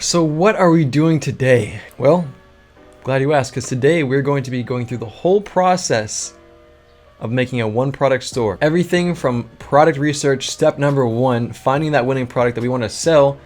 So what are we doing today? Well, glad you asked, because today we're going to be going through the whole process of making a one product store. Everything from product research, step number one, finding that winning product that we want to sell,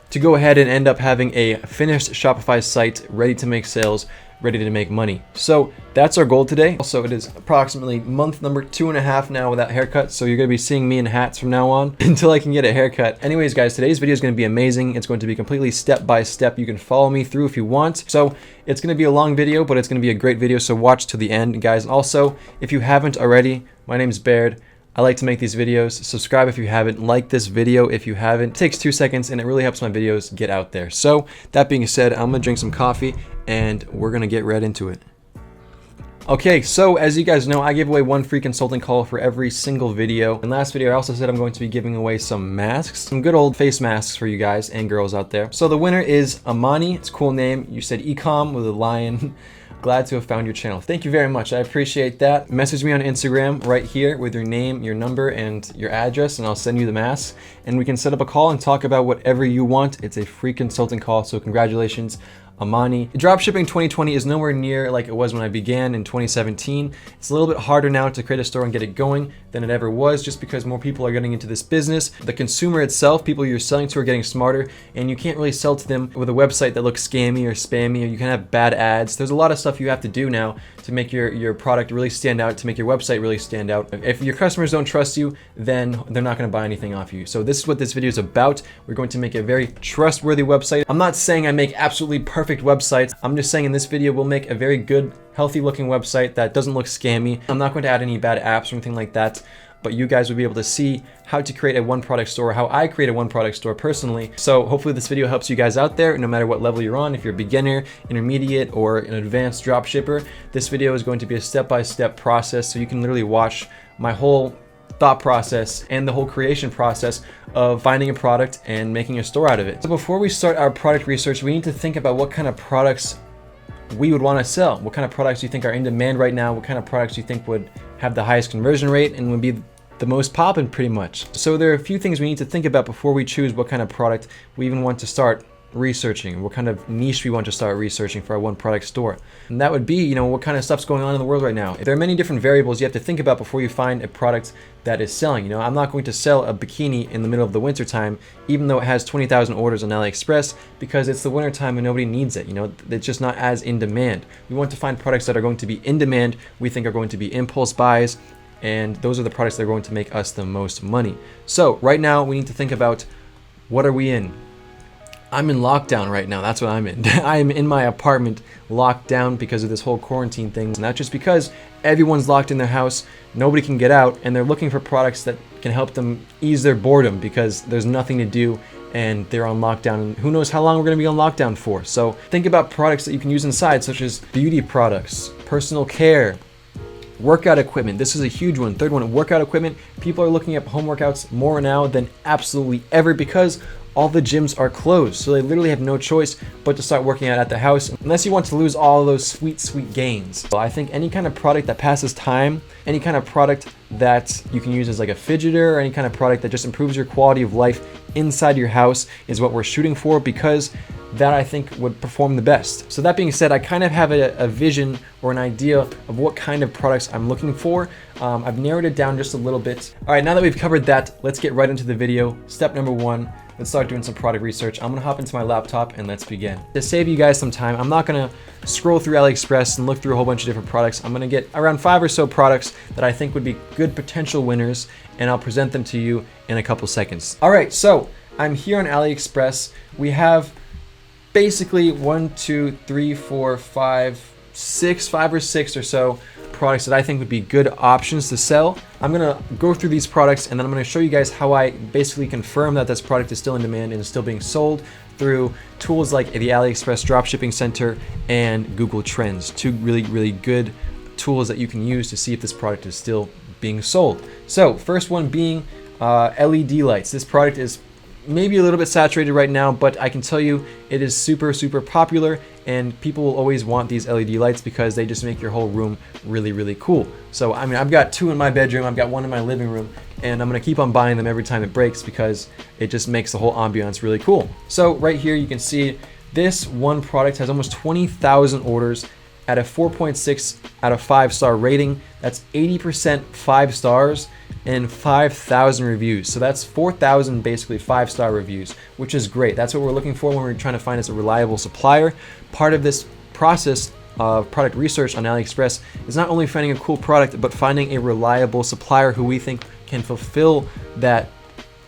to go ahead and end up having a finished Shopify site ready to make sales, ready to make money. So that's our goal today. Also, it is approximately month number 2.5 now without haircuts. So you're gonna be seeing me in hats from now on until I can get a haircut. Anyways, guys, today's video is gonna be amazing. It's going to be completely step by step. You can follow me through if you want. So it's gonna be a long video, but it's gonna be a great video. So watch to the end, guys. And also, if you haven't already, my name is Baird. I like to make these videos. Subscribe if you haven't, like this video if you haven't. It takes 2 seconds and it really helps my videos get out there. So that being said, I'm gonna drink some coffee and we're gonna get right into it. Okay, so as you guys know, I give away one free consulting call for every single video. In last video, I also said I'm going to be giving away some masks, some good old face masks for you guys and girls out there. So the winner is Amani. It's a cool name. You said ecom with a lion. Glad to have found your channel. Thank you very much. I appreciate that. Message me on Instagram right here with your name, your number, and your address, and I'll send you the mask. And we can set up a call and talk about whatever you want. It's a free consulting call, so congratulations, Amani. Dropshipping 2020 is nowhere near like it was when I began in 2017. It's a little bit harder now to create a store and get it going than it ever was, just because more people are getting into this business. The consumer itself, people you're selling to, are getting smarter, and you can't really sell to them with a website that looks scammy or spammy, or you can have bad ads. There's a lot of stuff you have to do now to make your product really stand out, to make your website really stand out. If your customers don't trust you, then they're not going to buy anything off you. So this is what this video is about. We're going to make a very trustworthy website. I'm not saying I make absolutely perfect websites. I'm just saying in this video we'll make a very good, healthy looking website that doesn't look scammy. I'm not going to add any bad apps or anything like that, but you guys will be able to see how to create a one product store, how I create a one product store personally. So hopefully this video helps you guys out there, no matter what level you're on. If you're a beginner, intermediate, or an advanced drop shipper, this video is going to be a step-by-step process, so you can literally watch my whole thought process and the whole creation process of finding a product and making a store out of it. So before we start our product research, we need to think about what kind of products we would want to sell. What kind of products do you think are in demand right now? What kind of products do you think would have the highest conversion rate and would be the most poppin' pretty much? So there are a few things we need to think about before we choose what kind of product we even want to start researching, what kind of niche we want to start researching for our one product store. And that would be, what kind of stuff's going on in the world right now. There are many different variables you have to think about before you find a product that is selling. I'm not going to sell a bikini in the middle of the winter time, even though it has 20,000 orders on AliExpress, because it's the winter time and nobody needs it. It's just not as in demand. We want to find products that are going to be in demand, we think are going to be impulse buys, and those are the products that are going to make us the most money. So right now we need to think about, what are we in? I'm in lockdown right now. That's what I'm in. I'm in my apartment locked down because of this whole quarantine thing. Not just because everyone's locked in their house, nobody can get out, and they're looking for products that can help them ease their boredom because there's nothing to do and they're on lockdown, and who knows how long we're going to be on lockdown for. So think about products that you can use inside, such as beauty products, personal care, workout equipment. This is a huge one. Third one, workout equipment. People are looking at home workouts more now than absolutely ever because all the gyms are closed. So they literally have no choice but to start working out at the house, unless you want to lose all of those sweet, sweet gains. So I think any kind of product that passes time, any kind of product that you can use as like a fidgeter, or any kind of product that just improves your quality of life inside your house is what we're shooting for, because that I think would perform the best. So that being said, I kind of have a vision or an idea of what kind of products I'm looking for. I've narrowed it down just a little bit. All right, now that we've covered that, let's get right into the video. Step number one, let's start doing some product research. I'm gonna hop into my laptop and let's begin. To save you guys some time, I'm not gonna scroll through AliExpress and look through a whole bunch of different products. I'm gonna get around 5 or so products that I think would be good potential winners, and I'll present them to you in a couple seconds. All right, so I'm here on AliExpress. We have basically 5 or 6 or so products that I think would be good options to sell. I'm gonna go through these products and then I'm gonna show you guys how I basically confirm that this product is still in demand and is still being sold through tools like the AliExpress Dropshipping Center and Google Trends. 2 really, really good tools that you can use to see if this product is still being sold. So first one being LED lights. This product is maybe a little bit saturated right now, but I can tell you it is super, super popular, and people will always want these LED lights because they just make your whole room really, really cool. So, I mean, I've got 2 in my bedroom, I've got 1 in my living room, and I'm gonna keep on buying them every time it breaks because it just makes the whole ambiance really cool. So right here you can see this one product has almost 20,000 orders at a 4.6 out of 5-star rating. That's 80% 5 stars and 5,000 reviews. So that's 4,000 basically 5-star reviews, which is great. That's what we're looking for when we're trying to find us a reliable supplier. Part of this process of product research on AliExpress is not only finding a cool product, but finding a reliable supplier who we think can fulfill that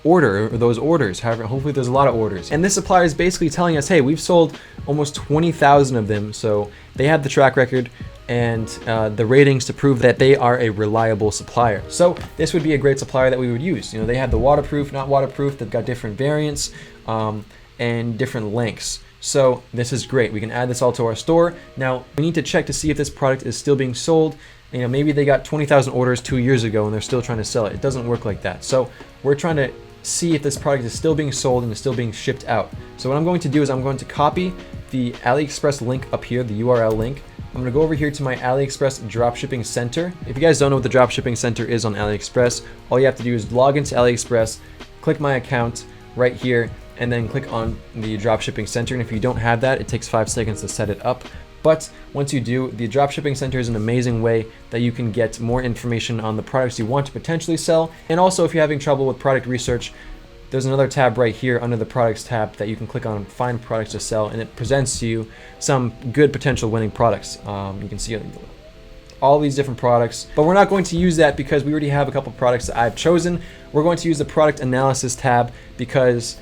order or those orders. However, hopefully there's a lot of orders. And this supplier is basically telling us, hey, we've sold almost 20,000 of them. So they have the track record and the ratings to prove that they are a reliable supplier. So this would be a great supplier that we would use. You know, they have the waterproof, not waterproof. They've got different variants and different lengths. So this is great. We can add this all to our store. Now we need to check to see if this product is still being sold. You know, maybe they got 20,000 orders 2 years ago and they're still trying to sell it. It doesn't work like that. So we're trying to see if this product is still being sold and is still being shipped out. So what I'm going to do is I'm going to copy the AliExpress link up here, the URL link. I'm going to go over here to my AliExpress Dropshipping Center. If you guys don't know what the Dropshipping Center is on AliExpress, all you have to do is log into AliExpress, click my account right here, and then click on the Dropshipping Center. And if you don't have that, it takes 5 seconds to set it up. But once you do, the Dropshipping Center is an amazing way that you can get more information on the products you want to potentially sell. And also, if you're having trouble with product research, there's another tab right here under the products tab that you can click on, find products to sell, and it presents to you some good potential winning products. You can see all these different products, but we're not going to use that because we already have a couple products that I've chosen. We're going to use the product analysis tab because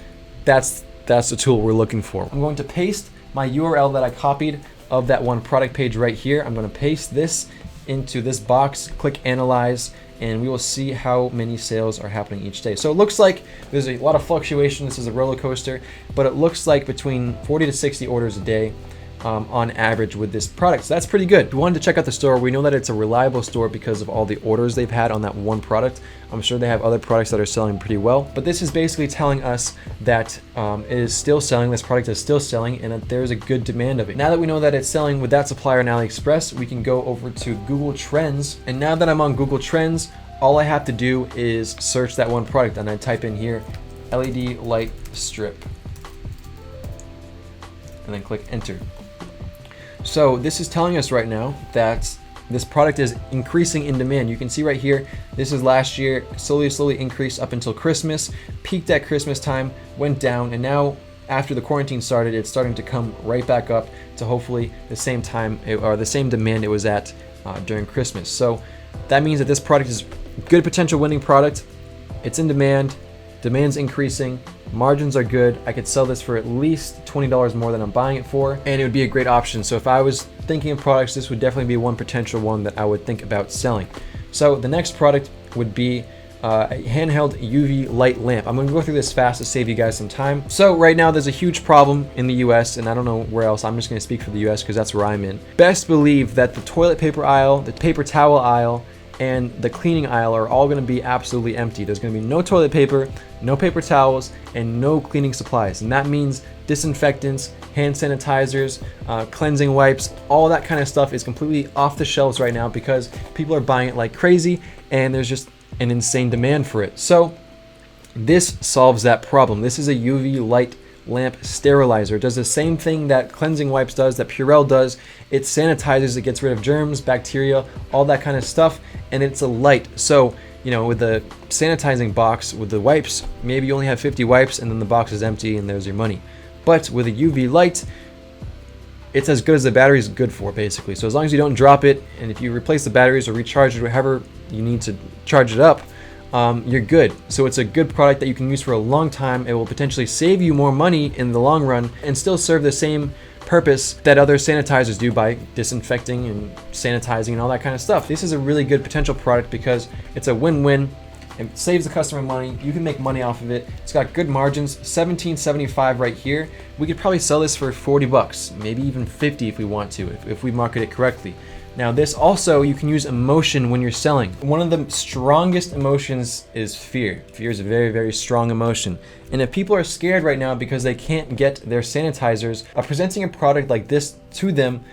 that's the tool we're looking for. I'm going to paste my URL that I copied of that one product page right here. I'm going to paste this into this box, click analyze, and we will see how many sales are happening each day. So it looks like there's a lot of fluctuation. This is a roller coaster, but it looks like between 40 to 60 orders a day on average with this product. So that's pretty good. If you wanted to check out the store, we know that it's a reliable store because of all the orders they've had on that one product. I'm sure they have other products that are selling pretty well, but this is basically telling us that it is still selling, this product is still selling, and that there's a good demand of it. Now that we know that it's selling with that supplier on AliExpress, we can go over to Google Trends. And now that I'm on Google Trends, all I have to do is search that one product, and I type in here, LED light strip, and then click enter. So this is telling us right now that this product is increasing in demand. You can see right here, this is last year, slowly increased up until Christmas, peaked at Christmas time, went down, and now after the quarantine started, it's starting to come right back up to hopefully the same time or the same demand it was at during Christmas. So that means that this product is a good potential winning product. It's in demand, demand's increasing, margins are good. I could sell this for at least $20 more than I'm buying it for, and it would be a great option. So if I was thinking of products, this would definitely be one potential one that I would think about selling. So the next product would be a handheld UV light lamp. I'm gonna go through this fast to save you guys some time. So right now there's a huge problem in the US, and I don't know where else. I'm just gonna speak for the US because that's where I'm in. Best believe that the toilet paper aisle, the paper towel aisle, and the cleaning aisle are all going to be absolutely empty. There's going to be no toilet paper, no paper towels, and no cleaning supplies. And that means disinfectants, hand sanitizers, cleansing wipes, all that kind of stuff is completely off the shelves right now because people are buying it like crazy, and there's just an insane demand for it. So this solves that problem. This is a UV light lamp sterilizer. It does the same thing that cleansing wipes does, that Purell does. It sanitizes, it gets rid of germs, bacteria, all that kind of stuff, and it's a light. So, you know, with the sanitizing box, with the wipes, maybe you only have 50 wipes and then the box is empty and there's your money. But with a UV light, it's as good as the battery is good for, basically. So as long as you don't drop it, and if you replace the batteries or recharge it, or however you need to charge it up, you're good. So it's a good product that you can use for a long time. It will potentially save you more money in the long run and still serve the same purpose that other sanitizers do by disinfecting and sanitizing and all that kind of stuff. This is a really good potential product because it's a win-win. It saves the customer money. You can make money off of it. It's got good margins, $17.75 right here. We could probably sell this for 40 bucks, maybe even 50 if we want to, if we market it correctly. Now this also, you can use emotion when you're selling. One of the strongest emotions is fear. Fear is a very, very strong emotion. And if people are scared right now because they can't get their sanitizers, presenting a product like this to them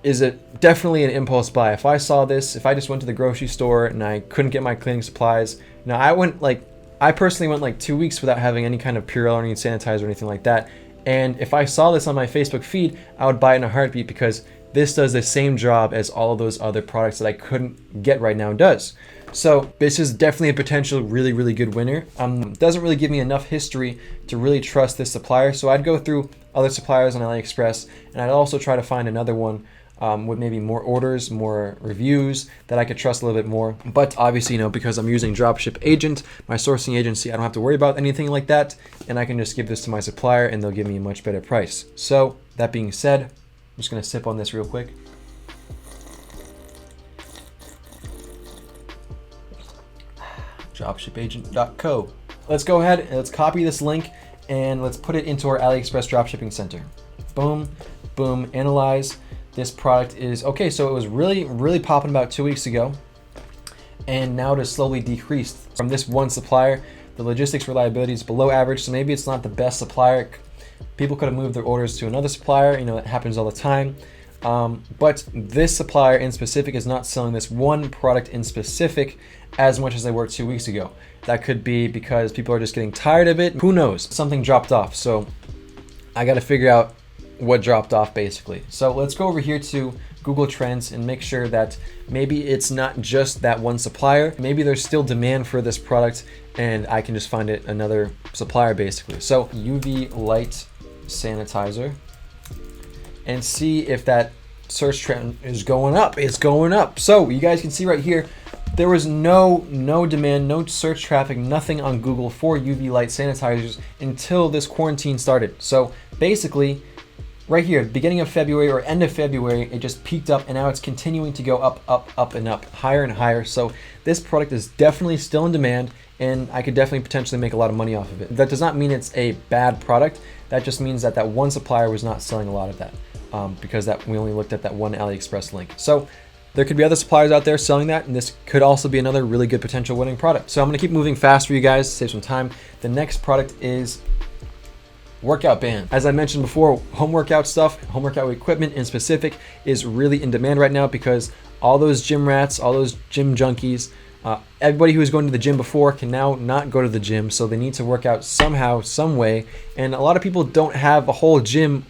is definitely an impulse buy. If I saw this, if I just went to the grocery store and I couldn't get my cleaning supplies, I personally went like 2 weeks without having any kind of Purell or any sanitizer or anything like that. And if I saw this on my Facebook feed, I would buy it in a heartbeat because this does the same job as all of those other products that I couldn't get right now does. So this is definitely a potential really, really good winner. Doesn't really give me enough history to really trust this supplier. So I'd go through other suppliers on AliExpress, and I'd also try to find another one with maybe more orders, more reviews that I could trust a little bit more. But obviously, because I'm using Dropship Agent, my sourcing agency, I don't have to worry about anything like that. And I can just give this to my supplier and they'll give me a much better price. So that being said, I'm just gonna sip on this real quick. Dropshipagent.co. Let's go ahead and let's copy this link and let's put it into our AliExpress dropshipping center. Boom, boom, analyze. This product is, okay, so it was really, really popping about 2 weeks ago. And now it has slowly decreased from this one supplier. The logistics reliability is below average, so maybe it's not the best supplier. People could have moved their orders to another supplier, that happens all the time. But this supplier in specific is not selling this one product in specific as much as they were 2 weeks ago. That could be because people are just getting tired of it. Who knows? Something dropped off. So I got to figure out what dropped off basically. So let's go over here to Google Trends and make sure that maybe it's not just that one supplier. Maybe there's still demand for this product and I can just find it another supplier basically. So UV light sanitizer and see if that search trend is going up. It's going up. So you guys can see right here, there was no demand, no search traffic, nothing on Google for UV light sanitizers until this quarantine started. So basically, right here, beginning of February or end of February, it just peaked up and now it's continuing to go up, up, up and up, higher and higher. So this product is definitely still in demand and I could definitely potentially make a lot of money off of it. That does not mean it's a bad product. That just means that one supplier was not selling a lot of that because we only looked at that one AliExpress link. So there could be other suppliers out there selling that, and this could also be another really good potential winning product. So I'm gonna keep moving fast for you guys to save some time. The next product is workout band. As I mentioned before, home workout stuff, home workout equipment in specific is really in demand right now because all those gym rats, all those gym junkies, everybody who was going to the gym before can now not go to the gym, so they need to work out somehow, some way. And a lot of people don't have a whole gym,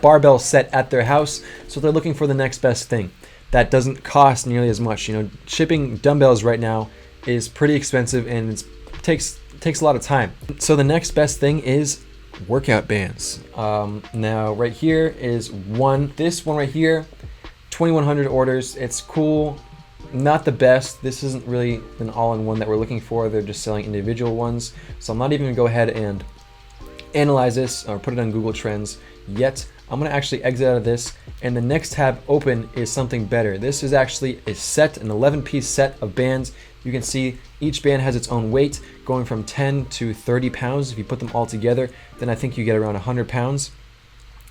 barbell set at their house, so they're looking for the next best thing that doesn't cost nearly as much. Shipping dumbbells right now is pretty expensive and it takes a lot of time. So the next best thing is workout bands. Now right here is this one right here, 2,100 orders. It's cool, not the best. This isn't really an all-in-one that we're looking for. They're just selling individual ones. So I'm not even gonna go ahead and analyze this or put it on Google Trends yet. I'm gonna actually exit out of this, and the next tab open is something better. This is actually a set, an 11-piece set of bands. You can see each band has its own weight, going from 10 to 30 pounds. If you put them all together, then I think you get around 100 pounds.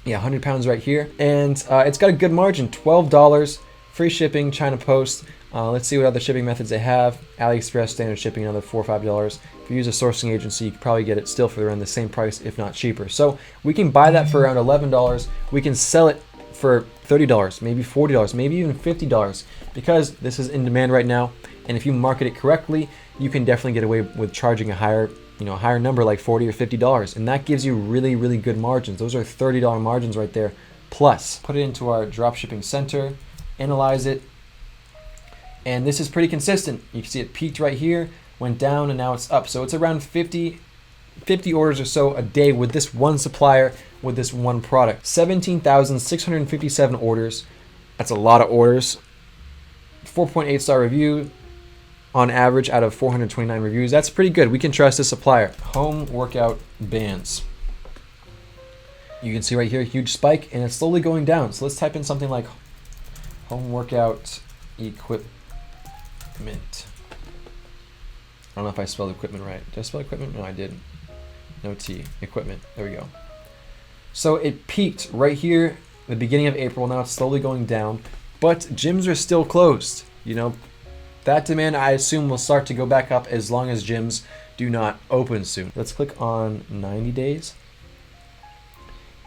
Yeah, 100 pounds right here. And it's got a good margin, $12, free shipping, China Post. Let's see what other shipping methods they have. AliExpress, standard shipping, another $4 or $5. If you use a sourcing agency, you can probably get it still for around the same price, if not cheaper. So we can buy that for around $11. We can sell it for $30, maybe $40, maybe even $50, because this is in demand right now. And if you market it correctly, you can definitely get away with charging a higher number like $40 or $50. And that gives you really, really good margins. Those are $30 margins right there. Plus, put it into our dropshipping center, analyze it. And this is pretty consistent. You can see it peaked right here, went down, and now it's up. So it's around 50 orders or so a day with this one supplier, with this one product. 17,657 orders. That's a lot of orders. 4.8 star review on average out of 429 reviews. That's pretty good. We can trust this supplier. Home workout bands. You can see right here, huge spike, and it's slowly going down. So let's type in something like home workout equipment. I don't know if I spelled equipment right. Did I spell equipment? No, I didn't. No T. Equipment. There we go. So it peaked right here at the beginning of April. Now it's slowly going down. but gyms are still closed. You know, that demand, I assume, will start to go back up as long as gyms do not open soon. Let's click on 90 days.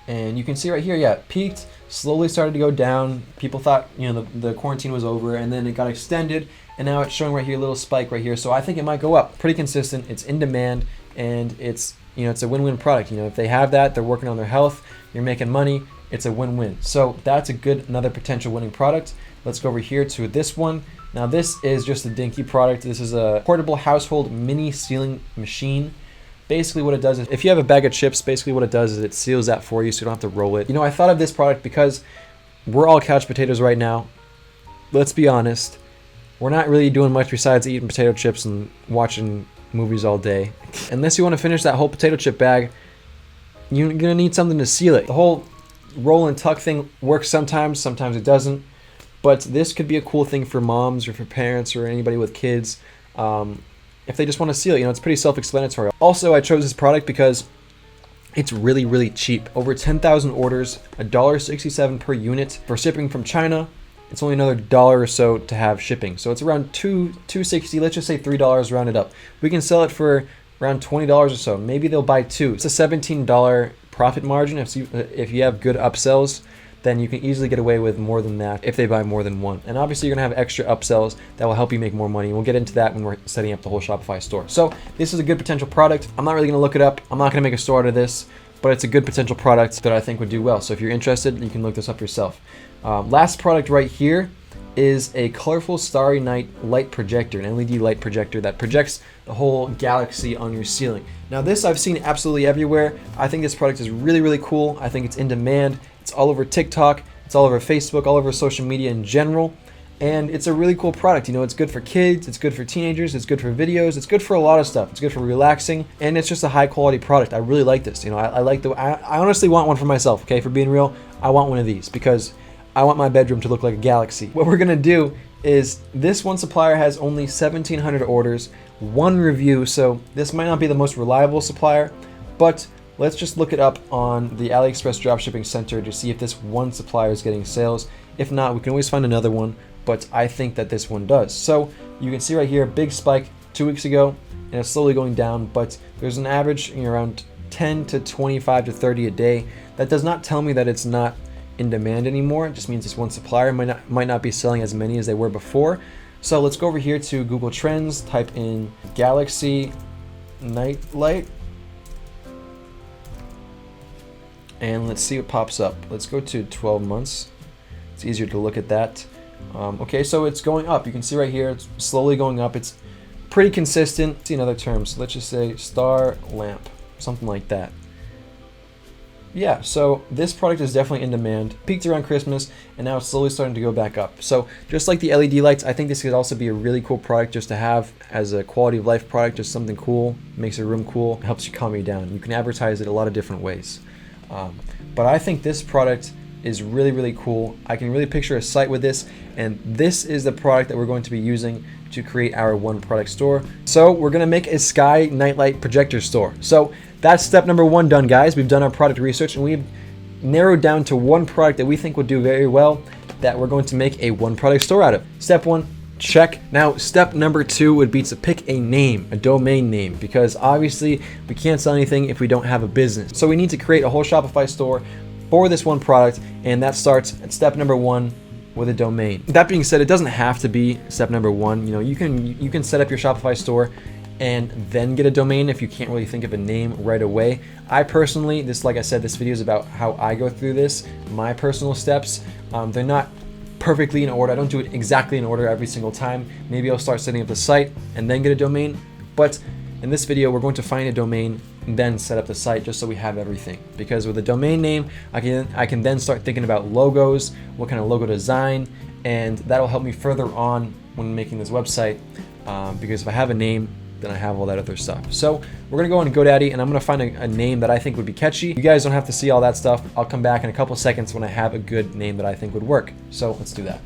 And you can see right here, yeah, it peaked, slowly started to go down. People thought, you know, the quarantine was over, and then it got extended, and now it's showing right here, a little spike right here. So I think it might go up. Pretty consistent, it's in demand, and it's, you know, it's a win-win product. You know, if they have that, they're working on their health, you're making money, it's a win-win. So that's a good, another potential winning product. Let's go over here to this one. Now this is just a dinky product. This is a portable household mini sealing machine. Basically what it does is, if you have a bag of chips, basically what it does is it seals that for you so you don't have to roll it. You know, I thought of this product because we're all couch potatoes right now. Let's be honest. We're not really doing much besides eating potato chips and watching movies all day. Unless you want to finish that whole potato chip bag, you're gonna need something to seal it. The whole roll and tuck thing works sometimes it doesn't. But this could be a cool thing for moms or for parents or anybody with kids. If they just want to seal it, you know, it's pretty self-explanatory. Also, I chose this product because it's really, really cheap. Over 10,000 orders, $1.67 per unit. For shipping from China, it's only another $1 or so to have shipping. So it's around $2.60, let's just say $3 rounded up. We can sell it for around $20 or so. Maybe they'll buy two. It's a $17 profit margin. If you have good upsells, then you can easily get away with more than that if they buy more than one. And obviously you're gonna have extra upsells that will help you make more money. We'll get into that when we're setting up the whole Shopify store. So this is a good potential product. I'm not really gonna look it up. I'm not gonna make a store out of this, but it's a good potential product that I think would do well. So if you're interested, you can look this up yourself. Last product right here is a colorful starry night light projector, an LED light projector that projects the whole galaxy on your ceiling. Now this I've seen absolutely everywhere. I think this product is really, really cool. I think it's in demand. It's all over TikTok, it's all over Facebook, all over social media in general. And it's a really cool product. You know, it's good for kids, it's good for teenagers, it's good for videos, it's good for a lot of stuff. It's good for relaxing, and it's just a high quality product. I really like this. You know, I honestly want one for myself, okay? For being real, I want one of these because I want my bedroom to look like a galaxy. What we're gonna do is, this one supplier has only 1,700 orders, one review, so this might not be the most reliable supplier, but let's just look it up on the AliExpress Dropshipping Center to see if this one supplier is getting sales. If not, we can always find another one, but I think that this one does. So you can see right here, big spike 2 weeks ago, and it's slowly going down, but there's an average around 10 to 25 to 30 a day. That does not tell me that it's not in demand anymore. It just means this one supplier might not be selling as many as they were before. So let's go over here to Google Trends, type in Galaxy Night Light, and let's see what pops up. Let's go to 12 months. It's easier to look at that. Okay, so it's going up. You can see right here, it's slowly going up. It's pretty consistent. Let's see another term. So let's just say star lamp, something like that. Yeah, so this product is definitely in demand. Peaked around Christmas, and now it's slowly starting to go back up. So just like the LED lights, I think this could also be a really cool product just to have as a quality of life product, just something cool, makes your room cool, helps you calm you down. You can advertise it a lot of different ways. But I think this product is really, really cool. I can really picture a site with this, and this is the product that we're going to be using to create our one product store. So we're gonna make a sky nightlight projector store. So that's step number one done, guys. We've done our product research, and we've narrowed down to one product that we think would do very well, that we're going to make a one product store out of. Step one, check. Now, step number two would be to pick a name, a domain name, because obviously we can't sell anything if we don't have a business. So we need to create a whole Shopify store for this one product, and that starts at step number one with a domain. That being said, it doesn't have to be step number one. You know, you can set up your Shopify store and then get a domain if you can't really think of a name right away. I personally, like I said, this video is about how I go through this, my personal steps. They're not perfectly in order. I don't do it exactly in order every single time. Maybe I'll start setting up the site and then get a domain. But in this video, we're going to find a domain and then set up the site just so we have everything. Because with a domain name, I can then start thinking about logos, what kind of logo design, and that'll help me further on when making this website. Because if I have a name, then I have all that other stuff. So we're gonna go on GoDaddy, and I'm gonna find a name that I think would be catchy. You guys don't have to see all that stuff. I'll come back in a couple seconds when I have a good name that I think would work. So let's do that.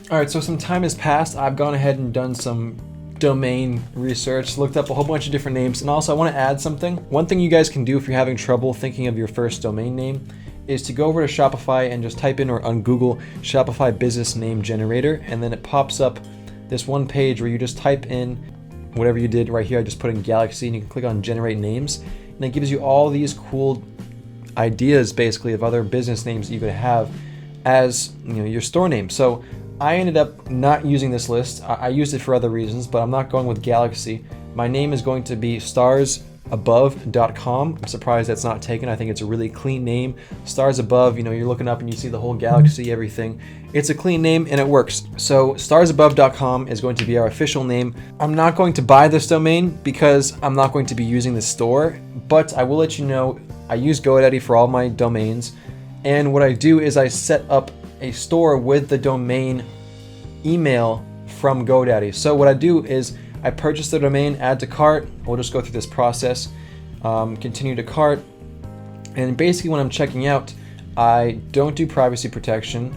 All right, so some time has passed. I've gone ahead and done some domain research, looked up a whole bunch of different names, and also I want to add something. One thing you guys can do if you're having trouble thinking of your first domain name is to go over to Shopify and just type in, or on Google, Shopify business name generator, and then it pops up this one page where you just type in whatever you did. Right here I just put in Galaxy, and you can click on generate names, and it gives you all these cool ideas basically of other business names that you could have as your store name. So I ended up not using this list. I used it for other reasons, but I'm not going with Galaxy. My name is going to be starsabove.com. I'm surprised that's not taken. I think it's a really clean name. Stars Above, you're looking up and you see the whole galaxy, everything. It's a clean name and it works. So starsabove.com is going to be our official name. I'm not going to buy this domain because I'm not going to be using the store, but I will let you know I use GoDaddy for all my domains. And what I do is I set up a store with the domain email from GoDaddy. So what I do is I purchase the domain, add to cart. We'll just go through this process. Continue to cart. And basically when I'm checking out, I don't do privacy protection.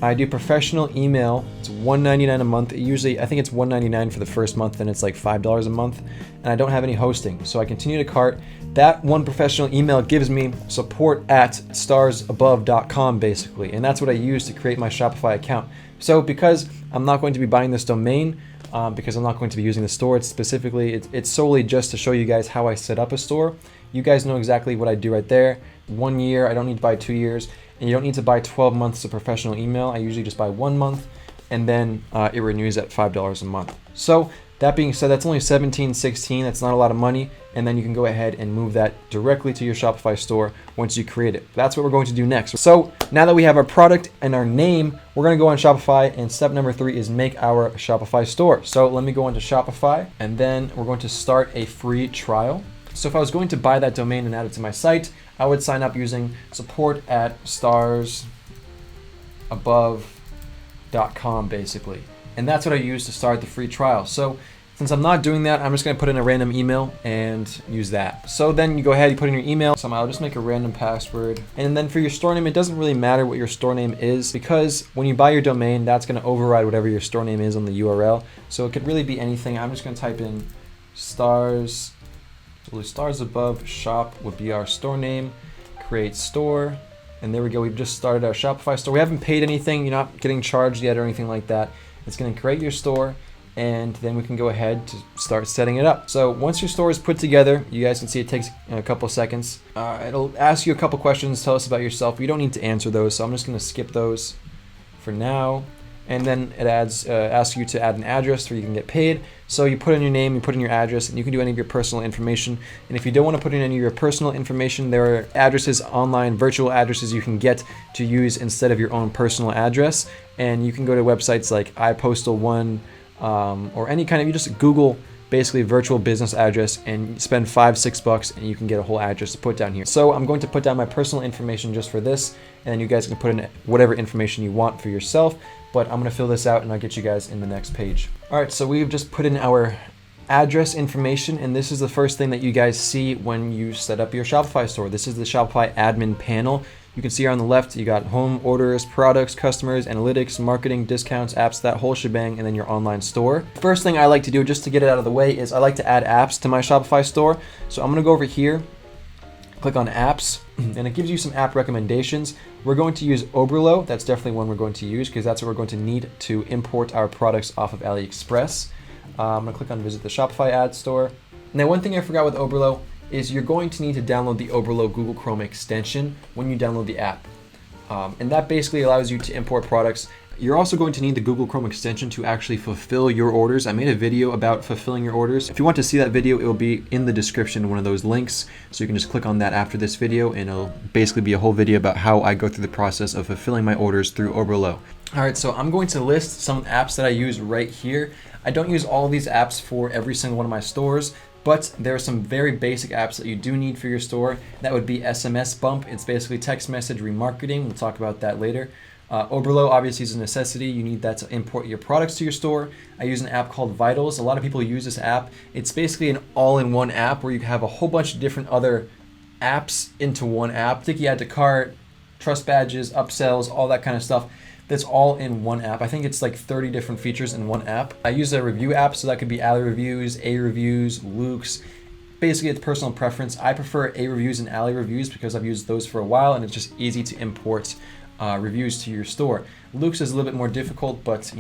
I do professional email. It's $1.99 a month. Usually, I think it's $1.99 for the first month, then it's like $5 a month. And I don't have any hosting. So I continue to cart. That one professional email gives me support at starsabove.com basically. And that's what I use to create my Shopify account. So because I'm not going to be buying this domain, because I'm not going to be using the store, it's solely just to show you guys how I set up a store. You guys know exactly what I do right there. 1 year, I don't need to buy 2 years, and you don't need to buy 12 months of professional email. I usually just buy 1 month, and then it renews at $5 a month. So that being said, that's only $17.16. That's not a lot of money, and then you can go ahead and move that directly to your Shopify store once you create it. That's what we're going to do next. So now that we have our product and our name, we're going to go on Shopify, and step number 3 is make our Shopify store. So let me go into Shopify, and then we're going to start a free trial. So if I was going to buy that domain and add it to my site, I would sign up using support at starsabove.com basically. And that's what I use to start the free trial. So since I'm not doing that, I'm just going to put in a random email and use that. So then you go ahead, you put in your email. So I'll just make a random password. And then for your store name, it doesn't really matter what your store name is, because when you buy your domain, that's going to override whatever your store name is on the URL. So it could really be anything. I'm just going to type in stars. So Stars Above shop would be our store name. Create store. And there we go. We've just started our Shopify store. We haven't paid anything. You're not getting charged yet or anything like that. It's going to create your store, and then we can go ahead to start setting it up. So once your store is put together, you guys can see it takes a couple seconds. It'll ask you a couple questions, tell us about yourself. You don't need to answer those, so I'm just going to skip those for now. And then it asks you to add an address where you can get paid. So you put in your name, you put in your address, and you can do any of your personal information. And if you don't want to put in any of your personal information, there are addresses, online virtual addresses you can get to use instead of your own personal address. And you can go to websites like iPostal1 or any kind of, you just Google basically virtual business address and spend $5-6 and you can get a whole address to put down here. So I'm going to put down my personal information just for this, and then you guys can put in whatever information you want for yourself. But I'm gonna fill this out and I'll get you guys in the next page. All right, so we've just put in our address information, and this is the first thing that you guys see when you set up your Shopify store. This is the Shopify admin panel. You can see here on the left, you got home, orders, products, customers, analytics, marketing, discounts, apps, that whole shebang, and then your online store. First thing I like to do, just to get it out of the way, is I like to add apps to my Shopify store. So I'm gonna go over here, click on apps, and it gives you some app recommendations. We're going to use Oberlo. That's definitely one we're going to use because that's what we're going to need to import our products off of AliExpress. I'm gonna click on visit the Shopify ad store. Now, one thing I forgot with Oberlo is you're going to need to download the Oberlo Google Chrome extension when you download the app. And that basically allows you to import products. You're also going to need the Google Chrome extension to actually fulfill your orders. I made a video about fulfilling your orders. If you want to see that video, it will be in the description, one of those links. So you can just click on that after this video, and it'll basically be a whole video about how I go through the process of fulfilling my orders through Oberlo. All right, so I'm going to list some apps that I use right here. I don't use all of these apps for every single one of my stores, but there are some very basic apps that you do need for your store. That would be SMS Bump. It's basically text message remarketing. We'll talk about that later. Oberlo obviously is a necessity. You need that to import your products to your store. I use an app called Vitals. A lot of people use this app. It's basically an all-in-one app where you have a whole bunch of different other apps into one app. Sticky add to cart, trust badges, upsells, all that kind of stuff. that's all in one app. I think it's like 30 different features in one app. I use a review app, so that could be Alley Reviews, A Reviews, Luke's. Basically, it's personal preference. I prefer A Reviews and Alley Reviews because I've used those for a while, and it's just easy to import reviews to your store. Luke's is a little bit more difficult, but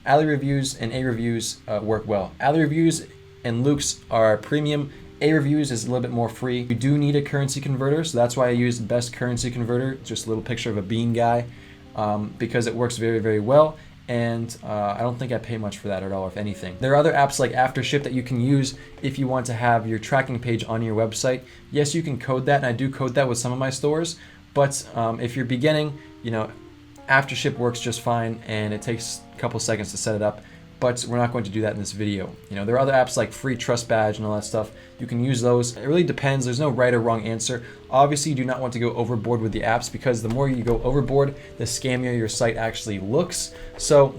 Alley Reviews and A Reviews work well. Alley Reviews and Luke's are premium. A Reviews is a little bit more free. You do need a currency converter, so that's why I use the best currency converter, just a little picture of a bean guy, because it works very, very well. And I don't think I pay much for that at all, if anything. There are other apps like AfterShip that you can use if you want to have your tracking page on your website. Yes, you can code that, and I do code that with some of my stores, but if you're beginning, AfterShip works just fine, and it takes a couple seconds to set it up, but we're not going to do that in this video. There are other apps like Free Trust Badge and all that stuff. You can use those. It really depends. There's no right or wrong answer. Obviously, you do not want to go overboard with the apps, because the more you go overboard, the scammier your site actually looks. So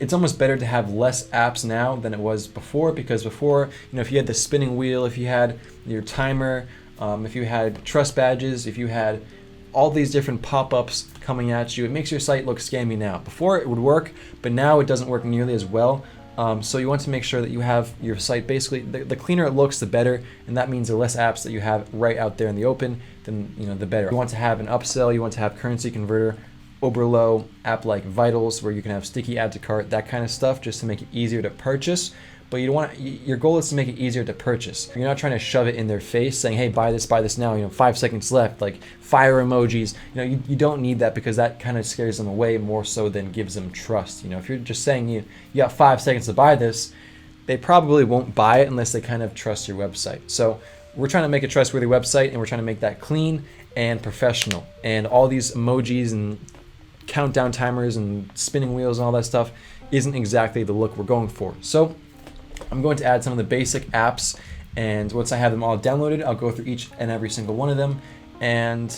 it's almost better to have less apps now than it was before, because before, if you had the spinning wheel, if you had your timer, if you had trust badges, if you had all these different pop-ups coming at you, it makes your site look scammy now. Before it would work, but now it doesn't work nearly as well. So you want to make sure that you have your site, basically, the cleaner it looks, the better, and that means the less apps that you have right out there in the open, then the better. You want to have an upsell, you want to have currency converter, Oberlo, app like Vitals, where you can have sticky add to cart, that kind of stuff, just to make it easier to purchase. But your goal is to make it easier to purchase. You're not trying to shove it in their face saying, hey, buy this now, 5 seconds left, like fire emojis. You don't need that, because that kind of scares them away more so than gives them trust. If you're just saying you got 5 seconds to buy this, they probably won't buy it unless they kind of trust your website. So we're trying to make a trustworthy website, and we're trying to make that clean and professional. And all these emojis and countdown timers and spinning wheels and all that stuff isn't exactly the look we're going for. So I'm going to add some of the basic apps, and once I have them all downloaded, I'll go through each and every single one of them and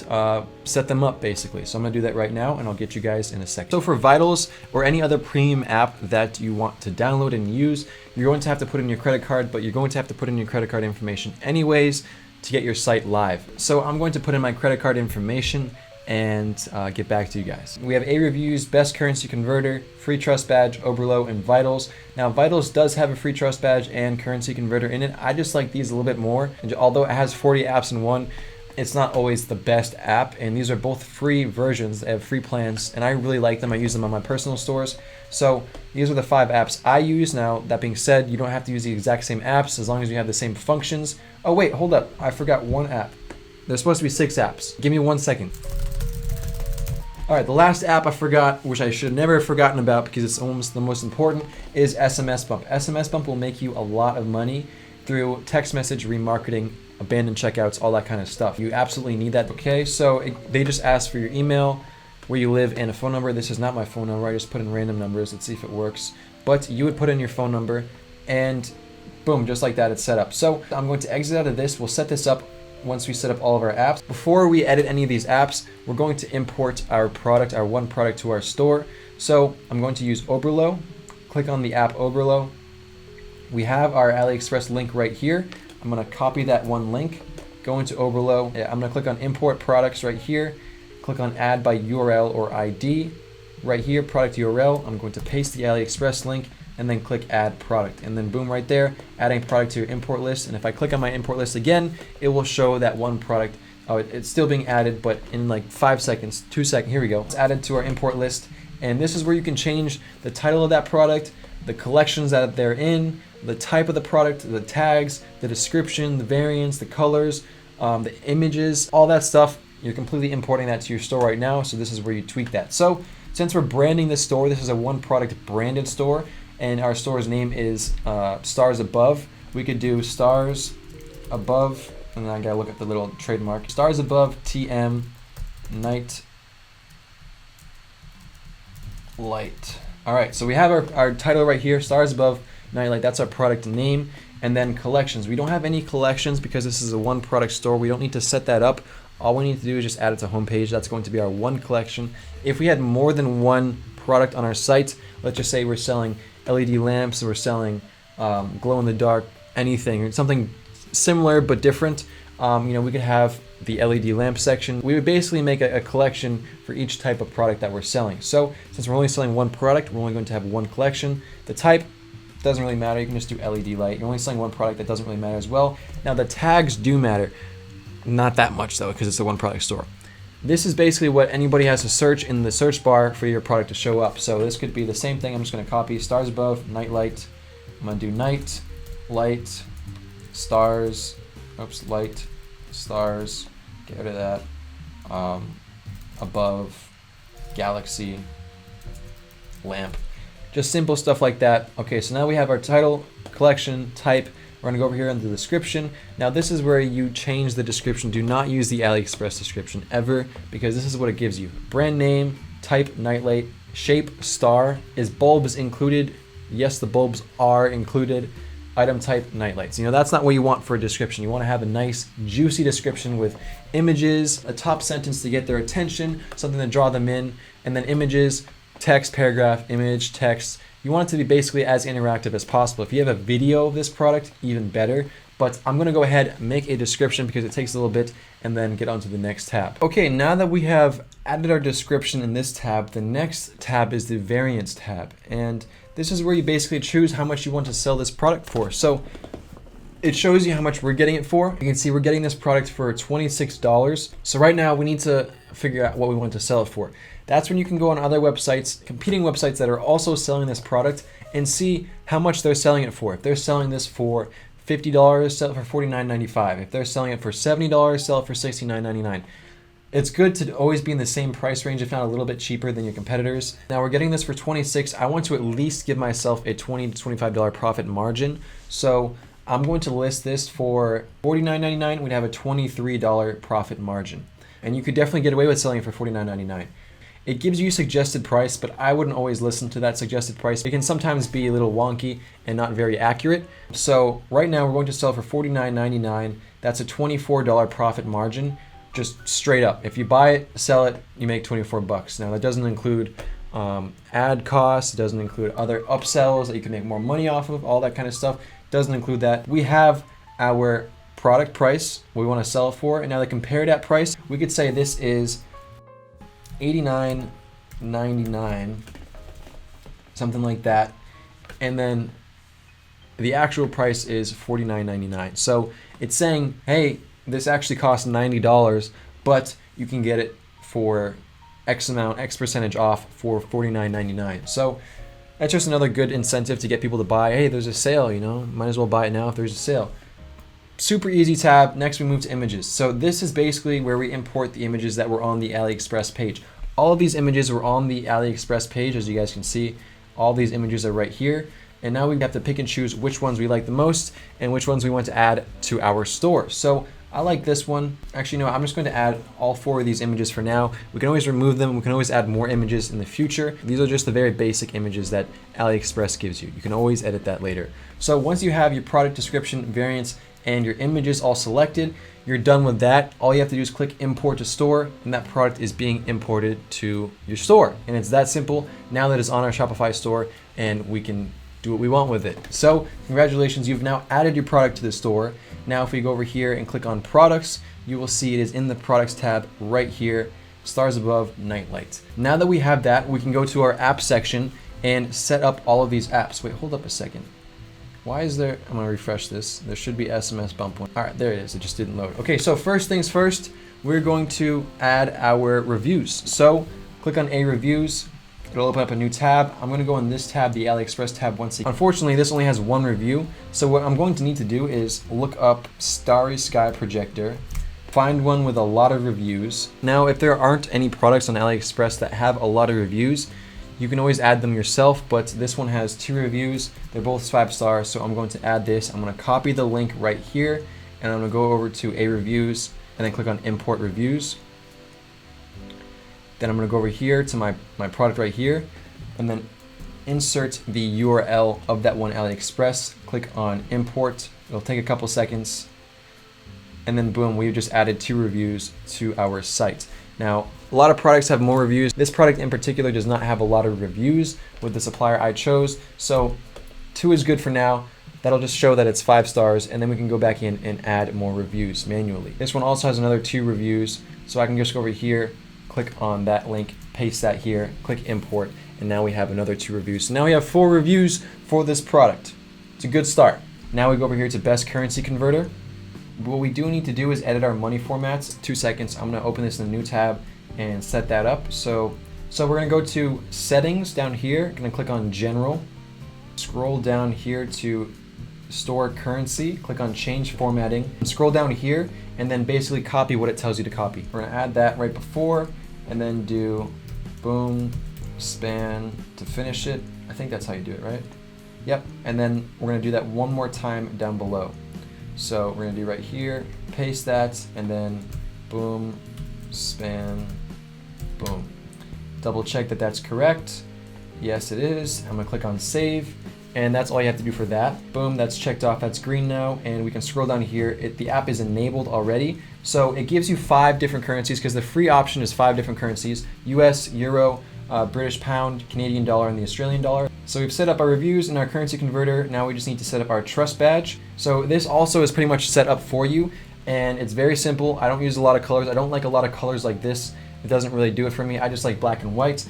set them up, basically. So I'm going to do that right now, and I'll get you guys in a second. So for Vitals or any other premium app that you want to download and use, you're going to have to put in your credit card, but you're going to have to put in your credit card information anyways to get your site live. So I'm going to put in my credit card information and get back to you guys. We have A Reviews, Best Currency Converter, Free Trust Badge, Oberlo, and Vitals. Now Vitals does have a Free Trust Badge and Currency Converter in it. I just like these a little bit more. And although it has 40 apps in one, it's not always the best app, and these are both free versions. They have free plans, and I really like them. I use them on my personal stores. So these are the 5 apps I use. Now, that being said, you don't have to use the exact same apps as long as you have the same functions. Oh wait, hold up, I forgot one app. There's supposed to be 6 apps. Give me 1 second. All right, the last app I forgot, which I should have never forgotten about because it's almost the most important, is SMS Bump. SMS Bump will make you a lot of money through text message remarketing, abandoned checkouts, all that kind of stuff. You absolutely need that. Okay, so they just ask for your email, where you live, and a phone number. This is not my phone number. I just put in random numbers. Let's see if it works. But you would put in your phone number, and boom, just like that, it's set up. So I'm going to exit out of this. We'll set this up once we set up all of our apps. Before we edit any of these apps, we're going to import our product, our one product, to our store. So I'm going to use Oberlo. Click on the app Oberlo. We have our AliExpress link right here. I'm going to copy that one link, go into Oberlo. I'm going to click on import products right here. Click on add by URL or ID. Right here, product URL. I'm going to paste the AliExpress link and then click add product. And then boom, right there, adding product to your import list. And if I click on my import list again, it will show that one product. Oh, it's still being added, but in like 5 seconds, 2 seconds, here we go. It's added to our import list. And this is where you can change the title of that product, the collections that they're in, the type of the product, the tags, the description, the variants, the colors, the images, all that stuff. You're completely importing that to your store right now. So this is where you tweak that. So since we're branding this store, this is a one product branded store, and our store's name is Stars Above. We could do Stars Above, and then I gotta look at the little trademark. Stars Above TM Night Light. All right, so we have our title right here, Stars Above Night Light. That's our product name. And then collections. We don't have any collections because this is a one product store. We don't need to set that up. All we need to do is just add it to homepage. That's going to be our one collection. If we had more than one product on our site, let's just say we're selling LED lamps, or we're selling glow in the dark, anything, something similar but different, We could have the LED lamp section. We would basically make a collection for each type of product that we're selling. So since we're only selling one product, we're only going to have one collection. The type doesn't really matter. You can just do LED light. You're only selling one product. That doesn't really matter as well. Now the tags do matter. Not that much though, because it's a one product store. This is basically what anybody has to search in the search bar for your product to show up. So this could be the same thing. I'm just going to copy stars above, night light. I'm going to do night, light, stars, light, stars, get rid of that, above, galaxy, lamp, just simple stuff like that. Okay, so now we have our title, collection, type. We're gonna go over here in the description. Now this is where you change the description. Do not use the AliExpress description ever, because this is what it gives you. Brand name, type, nightlight, shape, star. Is bulbs included? Yes, the bulbs are included. Item type, nightlights. That's not what you want for a description. You want to have a nice, juicy description with images, a top sentence to get their attention, something to draw them in, and then images, text, paragraph, image, text. You want it to be basically as interactive as possible. If you have a video of this product, even better. But I'm going to go ahead and make a description because it takes a little bit, and then get on to the next tab. Okay, now that we have added our description in this tab, the next tab is the variance tab. And this is where you basically choose how much you want to sell this product for. So it shows you how much we're getting it for. You can see we're getting this product for $26. So right now we need to figure out what we want to sell it for. That's when you can go on other websites, competing websites that are also selling this product, and see how much they're selling it for. If they're selling this for $50, sell it for $49.95. If they're selling it for $70, sell it for $69.99. It's good to always be in the same price range, if not a little bit cheaper than your competitors. Now we're getting this for $26. I want to at least give myself a $20 to $25 profit margin. So I'm going to list this for $49.99. We'd have a $23 profit margin. And you could definitely get away with selling it for $49.99. It gives you a suggested price, but I wouldn't always listen to that suggested price. It can sometimes be a little wonky and not very accurate. So right now we're going to sell for $49.99. That's a $24 profit margin. Just straight up. If you buy it, sell it, you make 24 bucks. Now that doesn't include ad costs, it doesn't include other upsells that you can make more money off of, all that kind of stuff. Doesn't include that. We have our product price we want to sell it for, and now to compare that price, we could say this is $89.99, something like that, and then the actual price is $49.99. So it's saying, hey, this actually costs $90, but you can get it for X amount, X percentage off for $49.99. So that's just another good incentive to get people to buy. Hey, there's a sale, might as well buy it now if there's a sale. Super easy tab. Next we move to images. So this is basically where we import the images that were on the AliExpress page. All of these images were on the AliExpress page, as you guys can see. All these images are right here. And now we have to pick and choose which ones we like the most and which ones we want to add to our store. So I like this one. Actually, no, I'm just going to add all 4 of these images for now. We can always remove them. We can always add more images in the future. These are just the very basic images that AliExpress gives you. You can always edit that later. So once you have your product description, variants, and your images all selected, you're done with that. All you have to do is click import to store, and that product is being imported to your store. And it's that simple now that it's on our Shopify store, and we can do what we want with it. So congratulations, you've now added your product to the store. Now if we go over here and click on products, you will see it is in the products tab right here, stars above, night light. Now that we have that, we can go to our app section and set up all of these apps. Wait, hold up a second. Why is there, I'm gonna refresh this. There should be SMS bump one. All right, there it is, it just didn't load. Okay, so first things first, we're going to add our reviews. So click on A reviews, it'll open up a new tab. I'm gonna go in this tab, the AliExpress tab once again. Unfortunately, this only has one review. So what I'm going to need to do is look up Starry Sky Projector, find one with a lot of reviews. Now, if there aren't any products on AliExpress that have a lot of reviews, you can always add them yourself, but this one has 2 reviews. They're both 5 stars, so I'm going to add this. I'm gonna copy the link right here, and I'm gonna go over to A reviews, and then click on import reviews. Then I'm gonna go over here to my product right here, and then insert the URL of that one AliExpress. Click on import. It'll take a couple seconds, and then boom, we've just added 2 reviews to our site. Now, a lot of products have more reviews. This product in particular does not have a lot of reviews with the supplier I chose, so 2 is good for now. that'll just show that it's 5 stars, and then we can go back in and add more reviews manually. This one also has another 2 reviews, so I can just go over here, click on that link, paste that here, click import, and now we have another 2 reviews. So now we have 4 reviews for this product. It's a good start. Now we go over here to best currency converter. What we do need to do is edit our money formats. 2 seconds. I'm going to open this in a new tab and set that up. So we're going to go to settings down here. Going to click on general. Scroll down here to store currency. Click on change formatting. And scroll down here and then basically copy what it tells you to copy. We're going to add that right before and then do boom, span to finish it. I think that's how you do it, right? Yep. And then we're going to do that one more time down below. So we're going to do right here, paste that, and then boom, span, boom. Double check that that's correct. Yes, it is. I'm going to click on save, and that's all you have to do for that. Boom, that's checked off. That's green now, and we can scroll down here. The app is enabled already, so it gives you 5 different currencies because the free option is 5 different currencies: US, Euro, British pound, Canadian dollar, and the Australian dollar. So we've set up our reviews and our currency converter. Now we just need to set up our trust badge. So this also is pretty much set up for you, and it's very simple. I don't use a lot of colors. I don't like a lot of colors like this. It doesn't really do it for me. I just like black and white.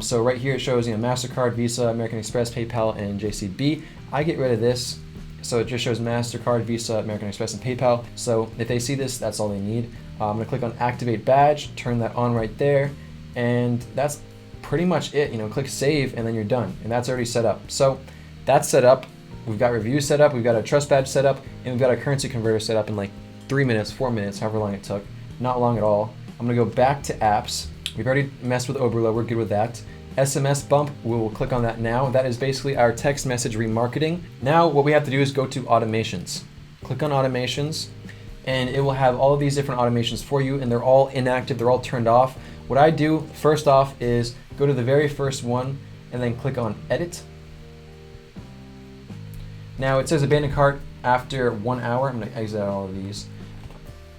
So right here it shows MasterCard, Visa, American Express, PayPal, and JCB. I get rid of this. So it just shows MasterCard, Visa, American Express, and PayPal. So if they see this, that's all they need. I'm gonna click on activate badge, turn that on right there, and that's pretty much it. Click save, and then you're done, and that's already set up. So that's set up. We've got reviews set up, we've got a trust badge set up, and we've got a currency converter set up in like 3 minutes, 4 minutes, however long it took. Not long at all. I'm gonna go back to apps. We've already messed with Oberlo, we're good with that. SMS bump, we will click on that now. That is basically our text message remarketing. Now what we have to do is go to automations. Click on automations, and it will have all of these different automations for you, and they're all inactive, they're all turned off. What I do first off is go to the very first one and then click on edit. Now it says abandoned cart after 1 hour. I'm going to exit out all of these,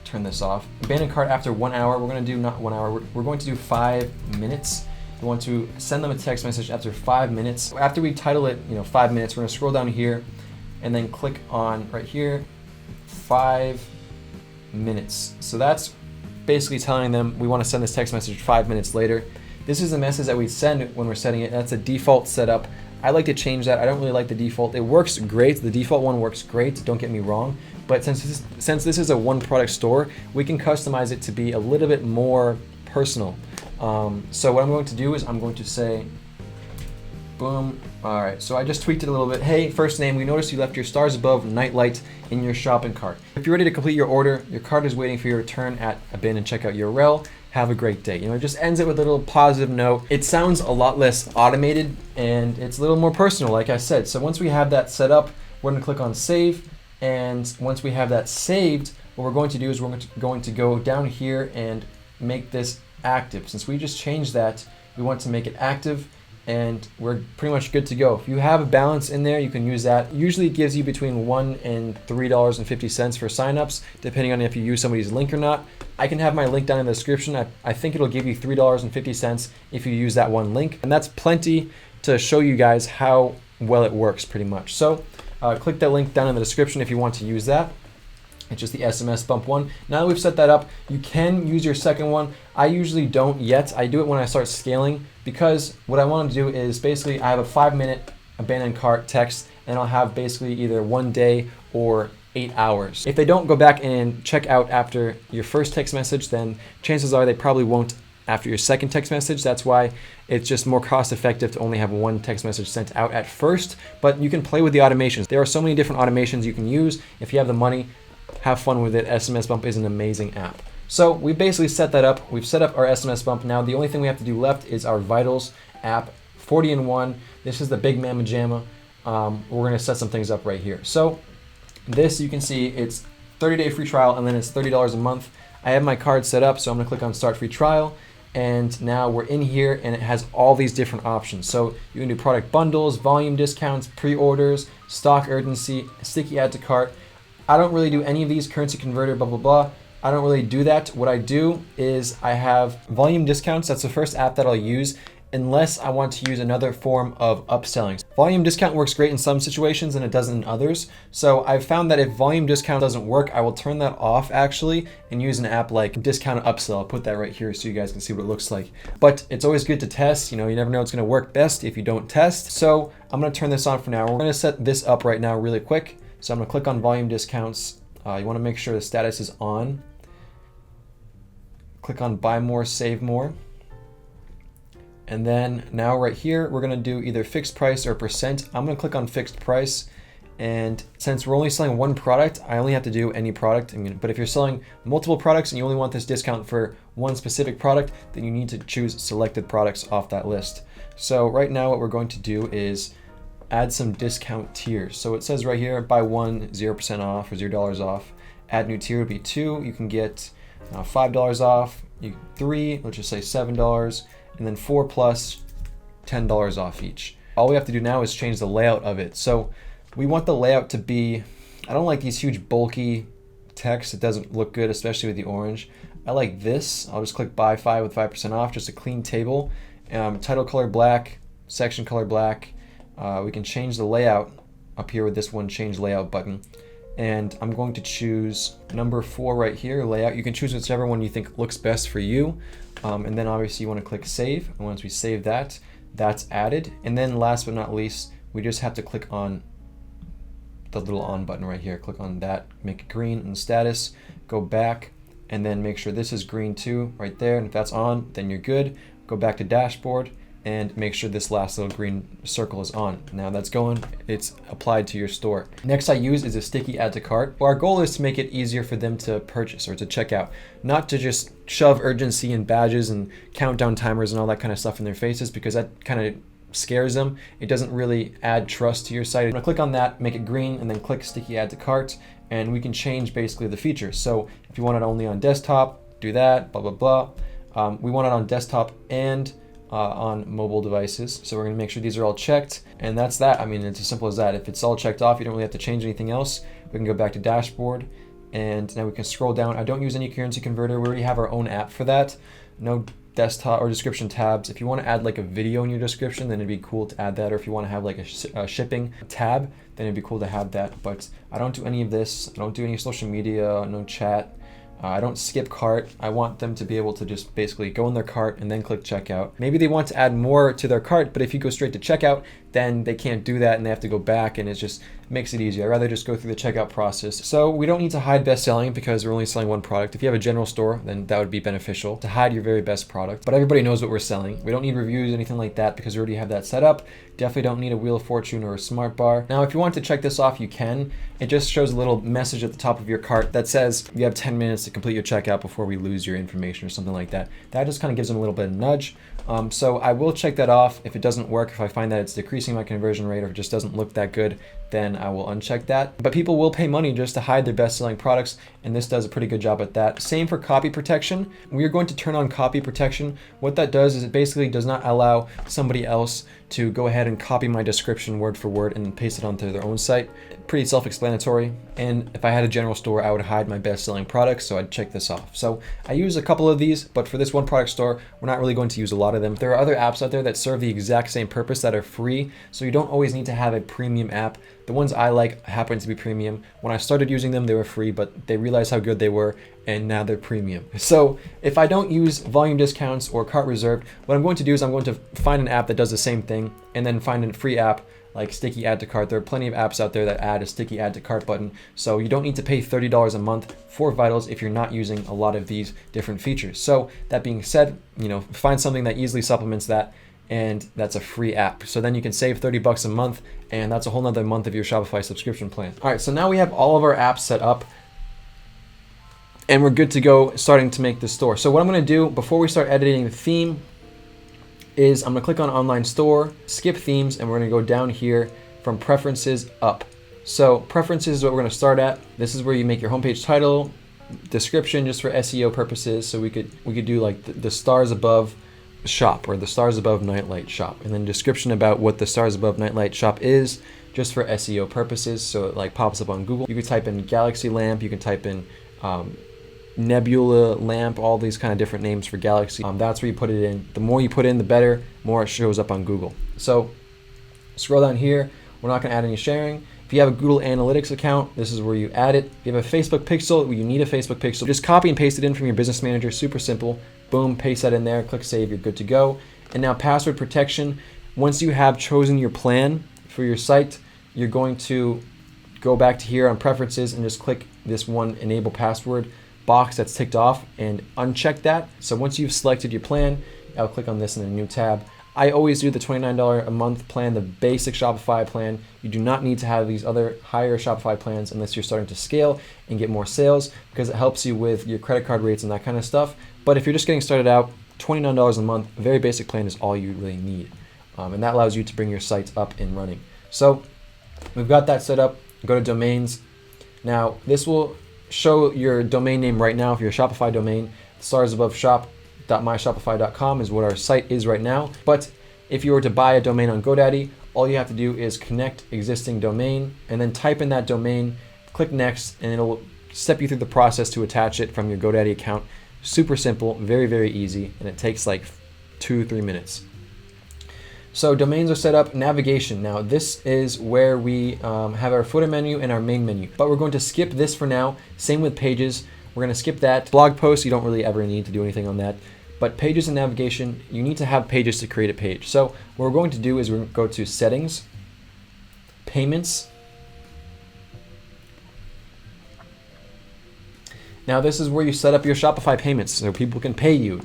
turn this off. Abandoned cart after 1 hour. We're going to do not 1 hour, we're going to do 5 minutes. We want to send them a text message after 5 minutes. After we title it 5 minutes, we're going to scroll down here and then click on right here 5 minutes. So that's basically telling them we want to send this text message 5 minutes later. This is the message that we send when we're setting it. That's a default setup. I like to change that. I don't really like the default. It works great. The default one works great, don't get me wrong. But since this is a one product store, we can customize it to be a little bit more personal. So what I'm going to do is I'm going to say, boom. All right, so I just tweaked it a little bit. Hey, first name, we noticed you left your stars above nightlight in your shopping cart. If you're ready to complete your order, your cart is waiting for your return at abandoned checkout URL. Have a great day. It just ends it with a little positive note. It sounds a lot less automated and it's a little more personal, like I said. So once we have that set up, we're gonna click on save. And once we have that saved, what we're going to do is we're going to go down here and make this active. Since we just changed that, we want to make it active, and we're pretty much good to go. If you have a balance in there, you can use that. Usually it gives you between $1 and $3.50 for signups, depending on if you use somebody's link or not. I can have my link down in the description. I think it'll give you $3.50 if you use that one link. And that's plenty to show you guys how well it works pretty much. So click that link down in the description if you want to use that. It's just the SMS bump one. Now that we've set that up, you can use your second one. I usually don't yet. I do it when I start scaling, because what I want to do is basically I have a 5-minute abandoned cart text, and I'll have basically either 1 day or 8 hours. If they don't go back and check out after your first text message, then chances are they probably won't after your second text message. That's why it's just more cost effective to only have one text message sent out at first, but you can play with the automations. There are so many different automations you can use. If you have the money, have fun with it. SMS Bump is an amazing app. So we basically set that up. We've set up our SMS Bump. Now the only thing we have to do left is our Vitals app, 40-in-1. This is the big mamma jamma. We're gonna set some things up right here. So this, you can see it's 30-day free trial, and then it's $30 a month. I have my card set up, so I'm gonna click on start free trial. And now we're in here, and it has all these different options. So you can do product bundles, volume discounts, pre-orders, stock urgency, sticky add to cart. I don't really do any of these, currency converter, blah, blah, blah. I don't really do that. What I do is I have volume discounts. That's the first app that I'll use. unless I want to use another form of upselling. Volume discount works great in some situations and it doesn't in others. So I've found that if volume discount doesn't work, I will turn that off actually and use an app like Discount Upsell. I'll put that right here so you guys can see what it looks like. But it's always good to test. You know, you never know what's gonna work best if you don't test. So I'm gonna turn this on for now. We're gonna set this up right now really quick. So I'm gonna click on volume discounts. You wanna make sure the status is on. Click on buy more, save more. And then now right here, we're gonna do either fixed price or percent. I'm gonna click on fixed price. And since we're only selling one product, I only have to do any product. But if you're selling multiple products and you only want this discount for one specific product, then you need to choose selected products off that list. So right now what we're going to do is add some discount tiers. So it says right here, buy one, 0% off or $0 off. Add new tier would be 2. You can get $5 off, 3, let's just say $7. And then 4 plus $10 off each. All we have to do now is change the layout of it. So we want the layout to be, I don't like these huge bulky text. It doesn't look good, especially with the orange. I like this. I'll just click buy 5 with 5% off, just a clean table. Title color black, section color black. We can change the layout up here with this one change layout button. And I'm going to choose number 4 right here, layout. You can choose whichever one you think looks best for you. And then obviously you want to click save. And once we save that, that's added. And then last but not least, we just have to click on the little on button right here. Click on that, make it green in status, go back, and then make sure this is green too, right there. And if that's on, then you're good. Go back to dashboard and make sure this last little green circle is on. Now that's going, it's applied to your store. Next I use is a sticky add to cart. Well, our goal is to make it easier for them to purchase or to check out, not to just shove urgency and badges and countdown timers and all that kind of stuff in their faces, because that kind of scares them. It doesn't really add trust to your site. I'm gonna click on that, make it green, and then click sticky add to cart, and we can change basically the features. So if you want it only on desktop, do that, blah, blah, blah. We want it on desktop and on mobile devices. So we're gonna make sure these are all checked, and that's that. I mean, it's as simple as that. If it's all checked off, you don't really have to change anything else. We can go back to dashboard, and now we can scroll down. I don't use any currency converter. We already have our own app for that. No desktop or description tabs. If you want to add like a video in your description, then it'd be cool to add that. Or if you want to have like a shipping tab, then it'd be cool to have that. But I don't do any of this. I don't do any social media, no chat. I don't skip cart. I want them to be able to just basically go in their cart and then click checkout. Maybe they want to add more to their cart, but if you go straight to checkout, then they can't do that and they have to go back, and it just makes it easier. I'd rather just go through the checkout process. So we don't need to hide best selling because we're only selling one product. If you have a general store, then that would be beneficial to hide your very best product, but everybody knows what we're selling. We don't need reviews, anything like that, because we already have that set up. Definitely don't need a Wheel of Fortune or a smart bar. Now, if you want to check this off, you can. It just shows a little message at the top of your cart that says you have 10 minutes to complete your checkout before we lose your information or something like that. That just kind of gives them a little bit of nudge. So I will check that off. If it doesn't work, if I find that it's decreasing my conversion rate or it just doesn't look that good, then I will uncheck that. But people will pay money just to hide their best-selling products, and this does a pretty good job at that. Same for copy protection. We are going to turn on copy protection. What that does is it basically does not allow somebody else to go ahead and copy my description word for word and paste it onto their own site. Pretty self-explanatory. And if I had a general store, I would hide my best-selling products, so I'd check this off. So I use a couple of these, but for this one product store, we're not really going to use a lot of them. There are other apps out there that serve the exact same purpose that are free, so you don't always need to have a premium app. The ones I like happen to be premium. When I started using them, they were free, but they realized how good they were, and now they're premium. So if I don't use volume discounts or cart reserved, what I'm going to do is I'm going to find an app that does the same thing, and then find a free app like sticky add to cart. There are plenty of apps out there that add a sticky add to cart button, so you don't need to pay $30 a month for Vitals if you're not using a lot of these different features. So that being said, find something that easily supplements that, and that's a free app. So then you can save 30 bucks a month, and that's a whole nother month of your Shopify subscription plan. All right, so now we have all of our apps set up, and we're good to go starting to make the store. So what I'm gonna do before we start editing the theme is I'm gonna click on online store, skip themes, and we're gonna go down here from preferences up. So preferences is what we're gonna start at. This is where you make your homepage title, description just for SEO purposes. So we could do like the stars above shop or the stars above nightlight shop, and then description about what the stars above nightlight shop is just for SEO purposes. So it like pops up on Google. You could type in galaxy lamp, you can type in nebula, lamp, all these kind of different names for galaxy. That's where you put it in. The more you put in, the better, more it shows up on Google. So scroll down here. We're not going to add any sharing. If you have a Google Analytics account, this is where you add it. If you have a Facebook pixel, you need a Facebook pixel. Just copy and paste it in from your business manager. Super simple. Boom, paste that in there. Click save. You're good to go. And now password protection. Once you have chosen your plan for your site, you're going to go back to here on preferences and just click this one enable password box that's ticked off and uncheck that. So once you've selected your plan, I'll click on this in a new tab. I always do the $29 a month plan, the basic Shopify plan. You do not need to have these other higher Shopify plans unless you're starting to scale and get more sales, because it helps you with your credit card rates and that kind of stuff. But if you're just getting started out, $29 a month, a very basic plan is all you really need. And that allows you to bring your site up and running. So we've got that set up. Go to domains. Now this will show your domain name right now. If you're a Shopify domain, starsaboveshop.myshopify.com is what our site is right now. But if you were to buy a domain on GoDaddy, all you have to do is connect existing domain and then type in that domain, click next, and it'll step you through the process to attach it from your GoDaddy account. Super simple, very, very easy, and it takes like 2-3 minutes. So domains are set up. Navigation. Now this is where we have our footer menu and our main menu, but we're going to skip this for now. Same with pages. We're going to skip that. Blog posts, you don't really ever need to do anything on that. But pages and navigation, you need to have pages to create a page. So what we're going to do is we're going to go to settings, payments. Now this is where you set up your Shopify payments so people can pay you.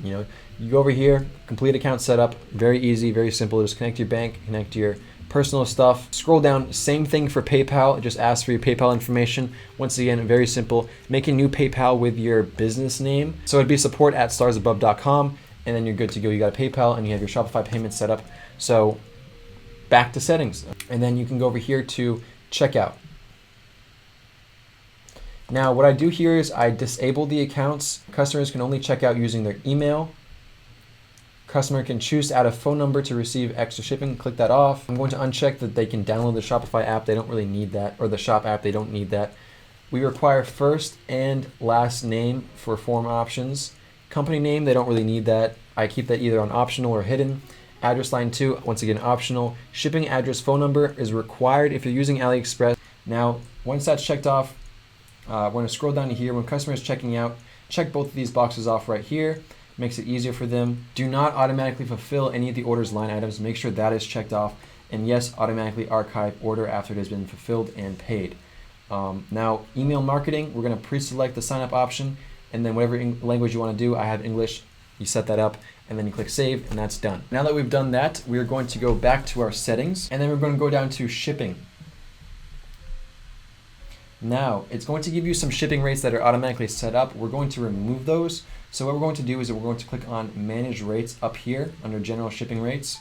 You go over here, complete account setup, very easy, very simple. Just connect your bank, connect your personal stuff. Scroll down, same thing for PayPal. It just asks for your PayPal information. Once again, very simple. Make a new PayPal with your business name. So it'd be support@starsabove.com, and then you're good to go. You got a PayPal and you have your Shopify payment set up. So back to settings. And then you can go over here to checkout. Now what I do here is I disable the accounts. Customers can only check out using their email. Customer can choose to add a phone number to receive extra shipping. Click that off. I'm going to uncheck that they can download the Shopify app. They don't really need that, or the shop app, they don't need that. We require first and last name for form options. Company name, they don't really need that. I keep that either on optional or hidden. Address line 2, once again optional. Shipping address phone number is required if you're using AliExpress. Now, once that's checked off, we're going to scroll down to here. When customer is checking out, check both of these boxes off right here. Makes it easier for them. Do not automatically fulfill any of the order's line items. Make sure that is checked off. And yes, automatically archive order after it has been fulfilled and paid. Now, email marketing, we're going to pre-select the sign up option, and then whatever language you want to do, I have English, you set that up, and then you click save, and that's done. Now that we've done that, we're going to go back to our settings, and then we're going to go down to shipping. Now, it's going to give you some shipping rates that are automatically set up. We're going to remove those. So what we're going to do is we're going to click on manage rates up here under general shipping rates.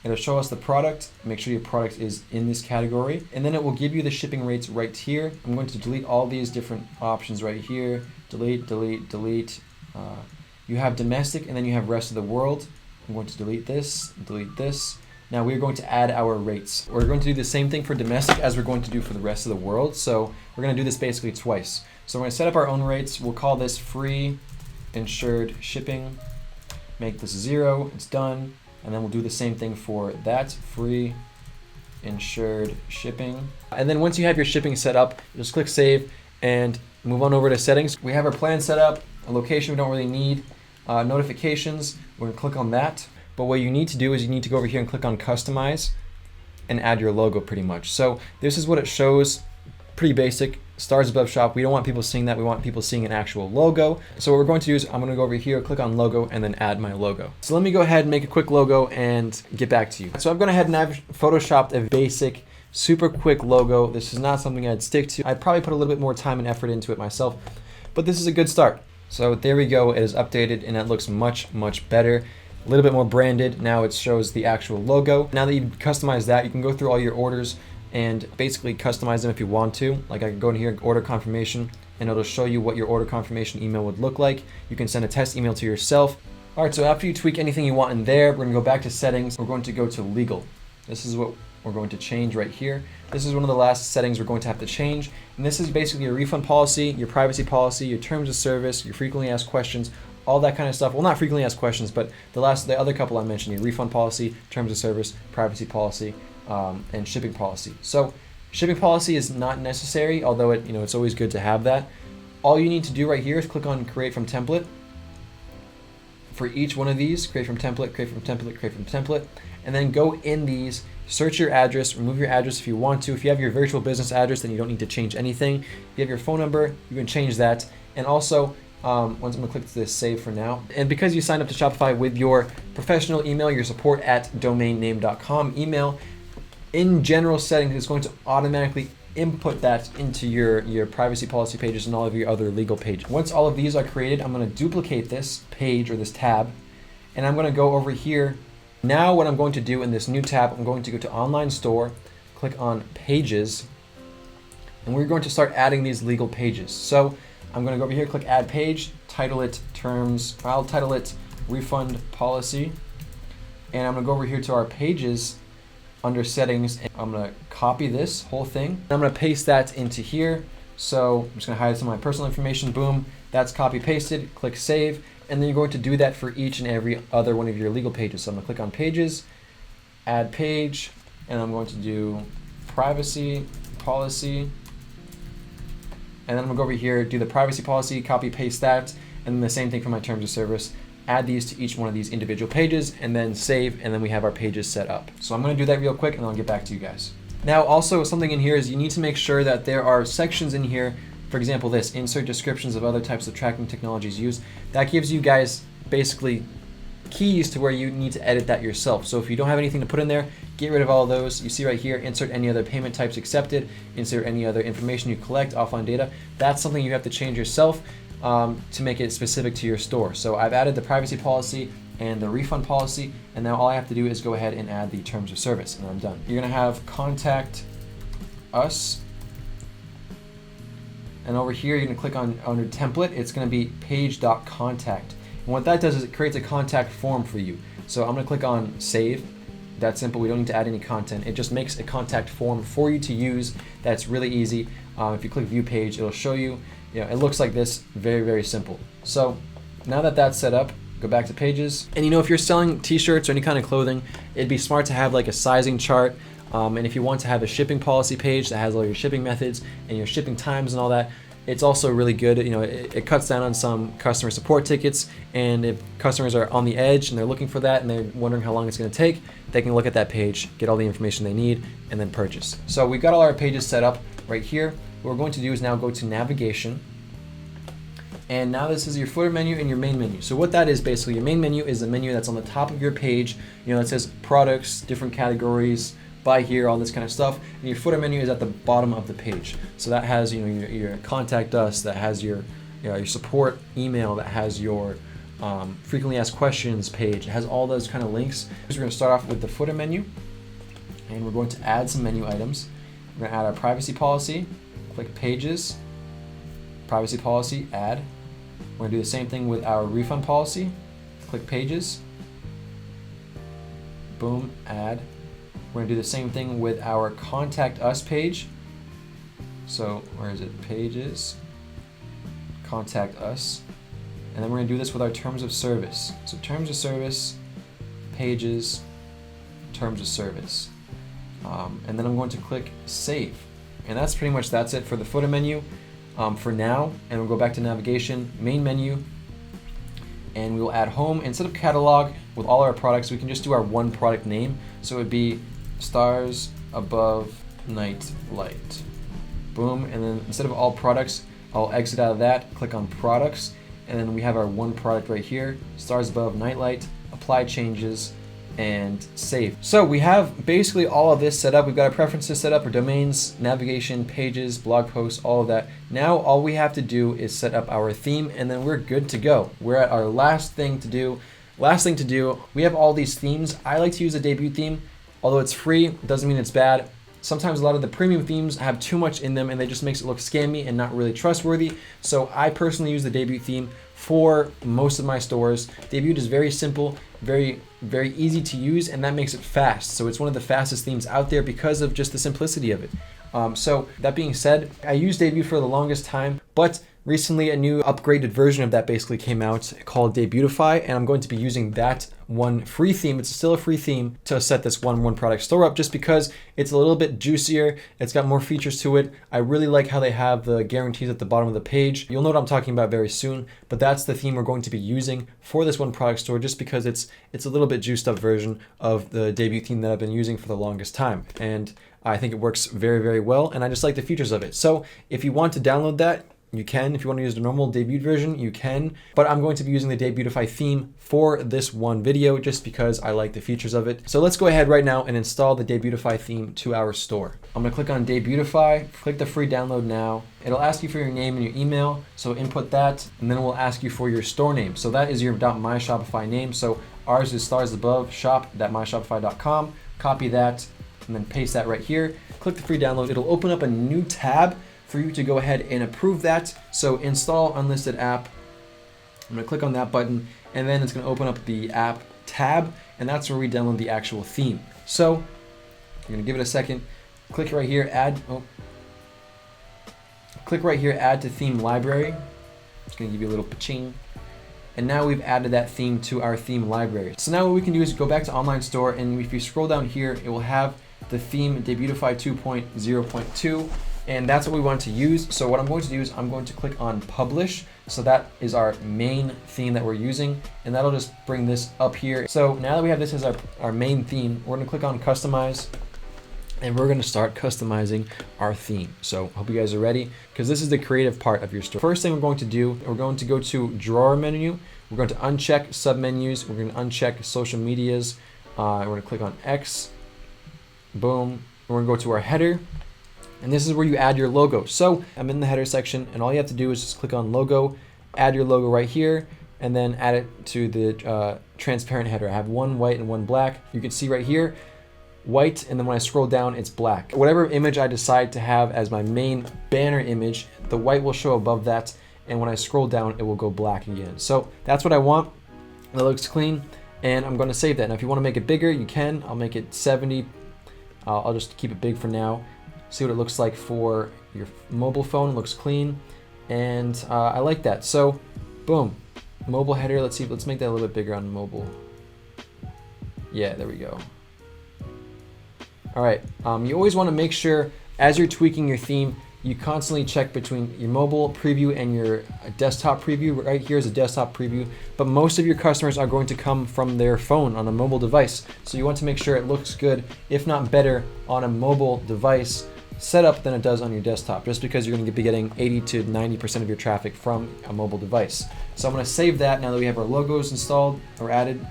It'll show us the product. Make sure your product is in this category. And then it will give you the shipping rates right here. I'm going to delete all these different options right here. Delete, delete, delete. You have domestic and then you have rest of the world. I'm going to delete this, delete this. Now we're going to add our rates. We're going to do the same thing for domestic as we're going to do for the rest of the world. So we're going to do this basically twice. So we're going to set up our own rates. We'll call this free insured shipping. Make this 0, it's done. And then we'll do the same thing for that, free insured shipping. And then once you have your shipping set up, just click save and move on over to settings. We have our plan set up, a location we don't really need, notifications, we're gonna click on that. But what you need to do is you need to go over here and click on customize and add your logo pretty much. So this is what it shows, pretty basic. Stars Above Shop, we don't want people seeing that, we want people seeing an actual logo. So what we're going to do is I'm gonna go over here, click on logo, and then add my logo. So let me go ahead and make a quick logo and get back to you. So I've gone ahead and I've photoshopped a basic, super quick logo. This is not something I'd stick to. I'd probably put a little bit more time and effort into it myself, but this is a good start. So there we go, it is updated and it looks much, much better. A little bit more branded. Now it shows the actual logo. Now that you've customized that, you can go through all your orders and basically customize them if you want to. Like I can go in here, order confirmation, and it'll show you what your order confirmation email would look like. You can send a test email to yourself. All right, so after you tweak anything you want in there, we're gonna go back to settings. We're going to go to legal. This is what we're going to change right here. This is one of the last settings we're going to have to change. And this is basically your refund policy, your privacy policy, your terms of service, your frequently asked questions, all that kind of stuff. Well, not frequently asked questions, but the other couple I mentioned, your refund policy, terms of service, privacy policy, and shipping policy. So shipping policy is not necessary, although it's always good to have that. All you need to do right here is click on create from template. For each one of these, create from template, create from template, create from template, and then go in these, search your address, remove your address if you want to. If you have your virtual business address, then you don't need to change anything. If you have your phone number, you can change that. And also, once I'm gonna click this save for now. And because you signed up to Shopify with your professional email, your support@domainname.com email, in general settings, it's going to automatically input that into your privacy policy pages and all of your other legal pages. Once all of these are created, I'm gonna duplicate this page or this tab, and I'm gonna go over here. Now what I'm going to do in this new tab, I'm going to go to online store, click on pages, and we're going to start adding these legal pages. So I'm gonna go over here, click add page, title it terms, I'll title it refund policy, and I'm gonna go over here to our pages under settings, and I'm gonna copy this whole thing. I'm gonna paste that into here. So I'm just gonna hide some of my personal information, boom, that's copy pasted, click save, and then you're going to do that for each and every other one of your legal pages. So I'm gonna click on pages, add page, and I'm going to do privacy policy, and then I'm gonna go over here, do the privacy policy, copy paste that, and then the same thing for my terms of service. Add these to each one of these individual pages and then save, and then we have our pages set up. So I'm gonna do that real quick and then I'll get back to you guys. Now also something in here is you need to make sure that there are sections in here, for example this, insert descriptions of other types of tracking technologies used. That gives you guys basically keys to where you need to edit that yourself. So if you don't have anything to put in there, get rid of all of those. You see right here, insert any other payment types accepted, insert any other information you collect, offline data. That's something you have to change yourself to make it specific to your store. So I've added the privacy policy and the refund policy, and now all I have to do is go ahead and add the terms of service, and I'm done. You're gonna have contact us, and over here you're gonna click on under template, it's gonna be page.contact. And what that does is it creates a contact form for you. So I'm gonna click on save. That's simple, we don't need to add any content. It just makes a contact form for you to use. That's really easy. If you click view page, it'll show you. It looks like this, very, very simple. So now that that's set up, go back to pages. And if you're selling t-shirts or any kind of clothing, it'd be smart to have like a sizing chart. And if you want to have a shipping policy page that has all your shipping methods and your shipping times and all that, it's also really good. It cuts down on some customer support tickets, and if customers are on the edge and they're looking for that and they're wondering how long it's gonna take, they can look at that page, get all the information they need, and then purchase. So we've got all our pages set up right here. What we're going to do is now go to navigation, and now this is your footer menu and your main menu. So what that is basically, your main menu is the menu that's on the top of your page, that says products, different categories, buy here, all this kind of stuff. And your footer menu is at the bottom of the page. So that has your contact us, that has your support email, that has your frequently asked questions page. It has all those kind of links. So we're going to start off with the footer menu, and we're going to add some menu items. We're going to add our privacy policy, click pages, privacy policy, add. We're going to do the same thing with our refund policy, click pages, boom, add. We're going to do the same thing with our contact us page. So where is it? Pages, contact us. And then we're going to do this with our terms of service. So terms of service, pages, terms of service. And then I'm going to click save. And that's pretty much it for the footer menu for now. And we'll go back to navigation, main menu, and we'll add home. Instead of catalog with all our products, we can just do our one product name. So it would be stars above night light. Boom. And then instead of all products, I'll exit out of that, click on products, and then we have our one product right here, stars above nightlight, apply changes, and save. So we have basically all of this set up. We've got our preferences set up, our domains, navigation, pages, blog posts, all of that. Now all we have to do is set up our theme, and then we're good to go. We're at our last thing to do. We have all these themes. I like to use a debut theme. Although it's free, it doesn't mean it's bad. Sometimes a lot of the premium themes have too much in them and they just makes it look scammy and not really trustworthy. So I personally use the Debut theme for most of my stores. Debut is very simple, very easy to use, and that makes it fast. So it's one of the fastest themes out there because of just the simplicity of it. So that being said, I used Debut for the longest time, but recently a new upgraded version of that basically came out called Debutify, and I'm going to be using that one free theme. It's still a free theme to set this one product store up just because it's a little bit juicier. It's got more features to it. I really like how they have the guarantees at the bottom of the page. You'll know what I'm talking about very soon, but that's the theme we're going to be using for this one product store just because it's a little bit juiced up version of the Debut theme that I've been using for the longest time. And I think it works very well, and I just like the features of it. So if you want to download that, you can. If you want to use the normal Debut version, you can. But I'm going to be using the Debutify theme for this one video just because I like the features of it. So let's go ahead right now and install the Debutify theme to our store. I'm going to click on Debutify, click the free download now. It'll ask you for your name and your email, so input that, and then it will ask you for your store name. So that is your .myshopify name. So ours is stars above shop.myshopify.com. Copy that and then paste that right here. Click the free download. It'll open up a new tab for you to go ahead and approve that. So install unlisted app. I'm gonna click on that button, and then it's gonna open up the app tab, and that's where we download the actual theme. So you're gonna give it a second. Click right here, click right here, add to theme library. It's gonna give you a little pa-ching. And now we've added that theme to our theme library. So now what we can do is go back to online store, and if you scroll down here, it will have the theme Debutify 2.0.2, and that's what we want to use. So what I'm going to do is I'm going to click on publish. So that is our main theme that we're using, and that'll just bring this up here. So now that we have this as our main theme, we're gonna click on customize, and we're gonna start customizing our theme. So hope you guys are ready, because this is the creative part of your store. First thing we're going to do, we're going to go to drawer menu. We're going to uncheck submenus. We're going to uncheck social medias. We're going to click on X. Boom. We're going to go to our header, and this is where you add your logo. So I'm in the header section, and all you have to do is just click on logo, add your logo right here, and then add it to the transparent header. I have one white and one black. You can see right here, white, and then when I scroll down, it's black. Whatever image I decide to have as my main banner image, the white will show above that, and when I scroll down, it will go black again. So that's what I want. That looks clean, and I'm gonna save that. Now if you wanna make it bigger, you can. I'll make it 70. I'll just keep it big for now. See what it looks like for your mobile phone. It looks clean, and I like that. So boom, mobile header. Let's make that a little bit bigger on mobile. Yeah, there we go. All right, you always want to make sure as you're tweaking your theme, you constantly check between your mobile preview and your desktop preview. Right here is a desktop preview, but most of your customers are going to come from their phone on a mobile device. So you want to make sure it looks good, if not better, on a mobile device setup than it does on your desktop, just because you're going to be getting 80 to 90% of your traffic from a mobile device. So I'm going to save that now that we have our logos installed or added.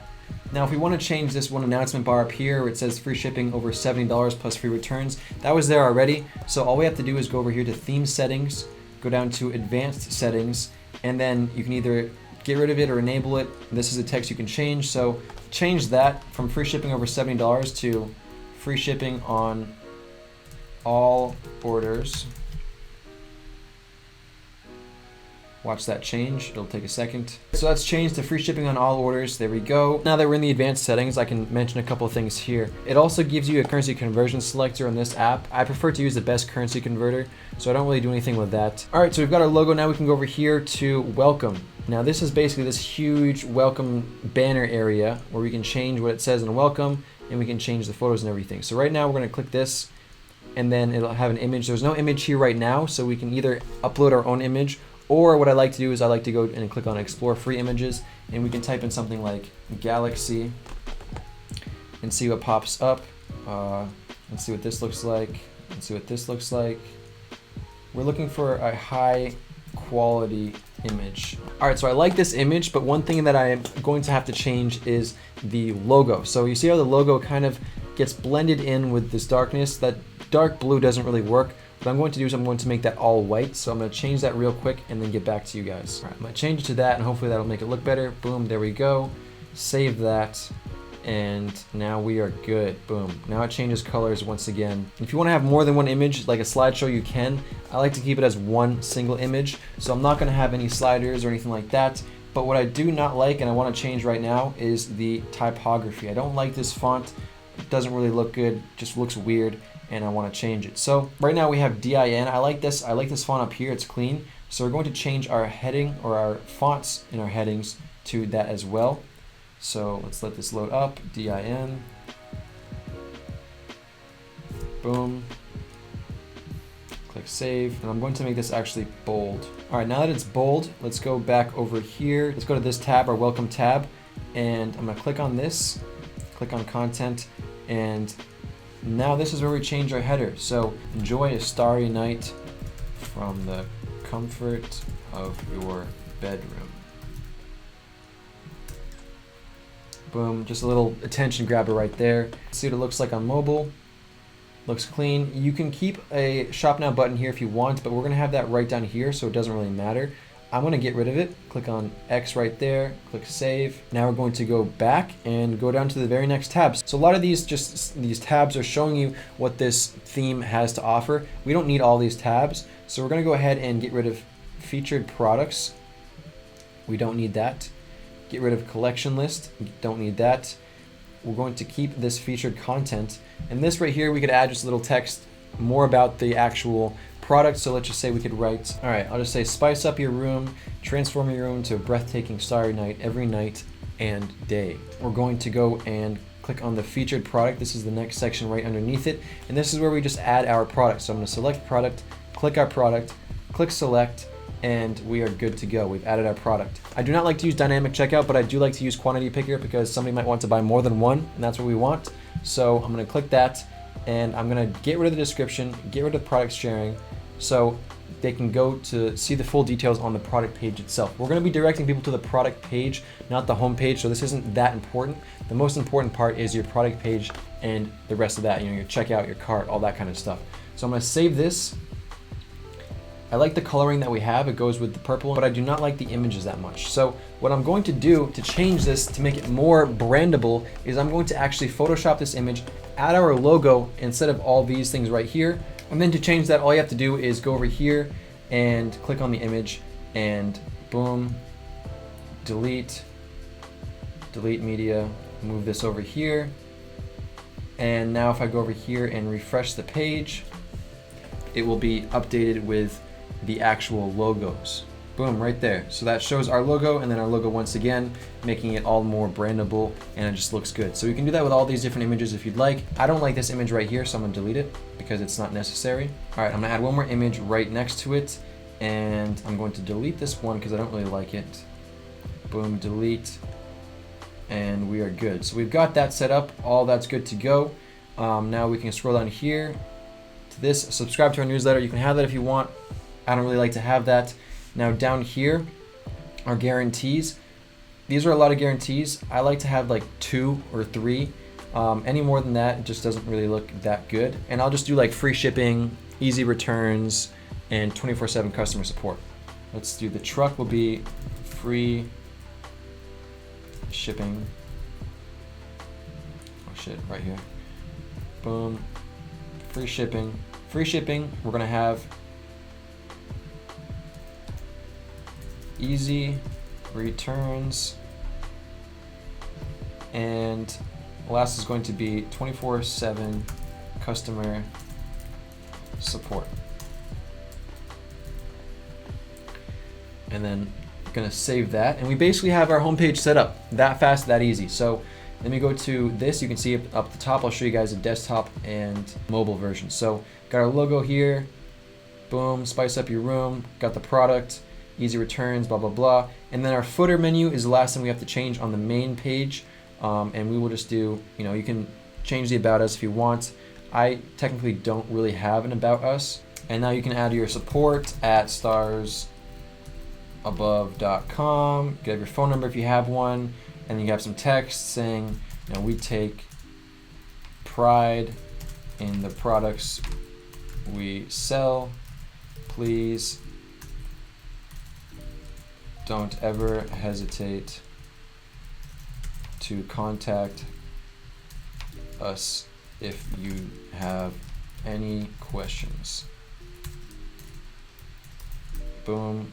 Now, if we want to change this one announcement bar up here where it says free shipping over $70 plus free returns, that was there already. So all we have to do is go over here to theme settings, go down to advanced settings, and then you can either get rid of it or enable it. This is a text you can change. So change that from free shipping over $70 to free shipping on all orders. Watch that change, it'll take a second. So that's changed to free shipping on all orders, there we go. Now that we're in the advanced settings, I can mention a couple of things here. It also gives you a currency conversion selector on this app. I prefer to use the best currency converter, so I don't really do anything with that. All right, so we've got our logo, now we can go over here to welcome. Now this is basically this huge welcome banner area where we can change what it says in welcome, and we can change the photos and everything. So right now we're gonna click this, and then it'll have an image. There's no image here right now, so we can either upload our own image, or what I like to do is I like to go and click on explore free images, and we can type in something like galaxy and see what pops up. Let's see what this looks like. Let's see what this looks like. We're looking for a high quality image. All right, so I like this image, but one thing that I am going to have to change is the logo. So you see how the logo kind of gets blended in with this darkness? That dark blue doesn't really work. What I'm going to do is I'm going to make that all white. So I'm going to change that real quick and then get back to you guys. All right, I'm going to change it to that, and hopefully that'll make it look better. Boom, there we go. Save that. And now we are good. Boom. Now it changes colors once again. If you want to have more than one image, like a slideshow, you can. I like to keep it as one single image, so I'm not going to have any sliders or anything like that. But what I do not like, and I want to change right now, is the typography. I don't like this font. It doesn't really look good, just looks weird, and I want to change it. So right now we have DIN. I like this font up here, it's clean. So we're going to change our heading, or our fonts in our headings, to that as well. So let's let this load up, DIN, boom, click save, and I'm going to make this actually bold. All right, now that it's bold, let's go back over here. Let's go to this tab, our welcome tab, and I'm gonna click on this, click on content, and now this is where we change our header. So enjoy a starry night from the comfort of your bedroom. Boom, just a little attention grabber right there. See what it looks like on mobile. Looks clean. You can keep a shop now button here if you want, but we're gonna have that right down here, so it doesn't really matter. I'm gonna get rid of it. Click on X right there, click save. Now we're going to go back and go down to the very next tabs. So a lot of these tabs are showing you what this theme has to offer. We don't need all these tabs, so we're gonna go ahead and get rid of featured products. We don't need that. Get rid of collection list, don't need that. We're going to keep this featured content. And this right here, we could add just a little text more about the actual product. So let's just say we could write, all right, I'll just say spice up your room, transform your room to a breathtaking starry night every night and day. We're going to go and click on the featured product. This is the next section right underneath it. And this is where we just add our product. So I'm gonna select product, click our product, click select, and we are good to go. We've added our product. I do not like to use dynamic checkout, but I do like to use quantity picker because somebody might want to buy more than one, and that's what we want. So I'm gonna click that, and I'm gonna get rid of the description, get rid of product sharing, so they can go to see the full details on the product page itself. We're gonna be directing people to the product page, not the home page, so this isn't that important. The most important part is your product page and the rest of that, you know, your checkout, your cart, all that kind of stuff. So I'm gonna save this. I like the coloring that we have, it goes with the purple, but I do not like the images that much. So what I'm going to do to change this, to make it more brandable, is I'm going to actually Photoshop this image, add our logo instead of all these things right here. And then to change that, all you have to do is go over here and click on the image and boom, delete media, move this over here. And now if I go over here and refresh the page, it will be updated with the actual logos. Boom, right there. So that shows our logo and then our logo once again, making it all more brandable, and it just looks good. So you can do that with all these different images if you'd like. I don't like this image right here, so I'm gonna delete it because it's not necessary. All right, I'm gonna add one more image right next to it, and I'm going to delete this one because I don't really like it. Boom, delete, and we are good. So we've got that set up, all that's good to go. Now we can scroll down here to this, subscribe to our newsletter. You can have that if you want. I don't really like to have that. Now down here are guarantees. These are a lot of guarantees. I like to have like 2 or 3. Any more than that, it just doesn't really look that good. And I'll just do like free shipping, easy returns, and 24/7 customer support. Let's do the truck will be free shipping. Oh shit, right here. Boom, free shipping. Free shipping, we're gonna have easy returns, and last is going to be 24/7 customer support. And then gonna save that, and we basically have our homepage set up that fast, that easy. So let me go to this. You can see up the top, I'll show you guys a desktop and mobile version. So got our logo here, boom, spice up your room, got the product, easy returns, blah, blah, blah. And then our footer menu is the last thing we have to change on the main page. And we will just do, you know, you can change the about us if you want. I technically don't really have an about us. And now you can add your support at starsabove.com, get your phone number if you have one, and you have some text saying, you know, we take pride in the products we sell. Please don't ever hesitate to contact us if you have any questions. Boom,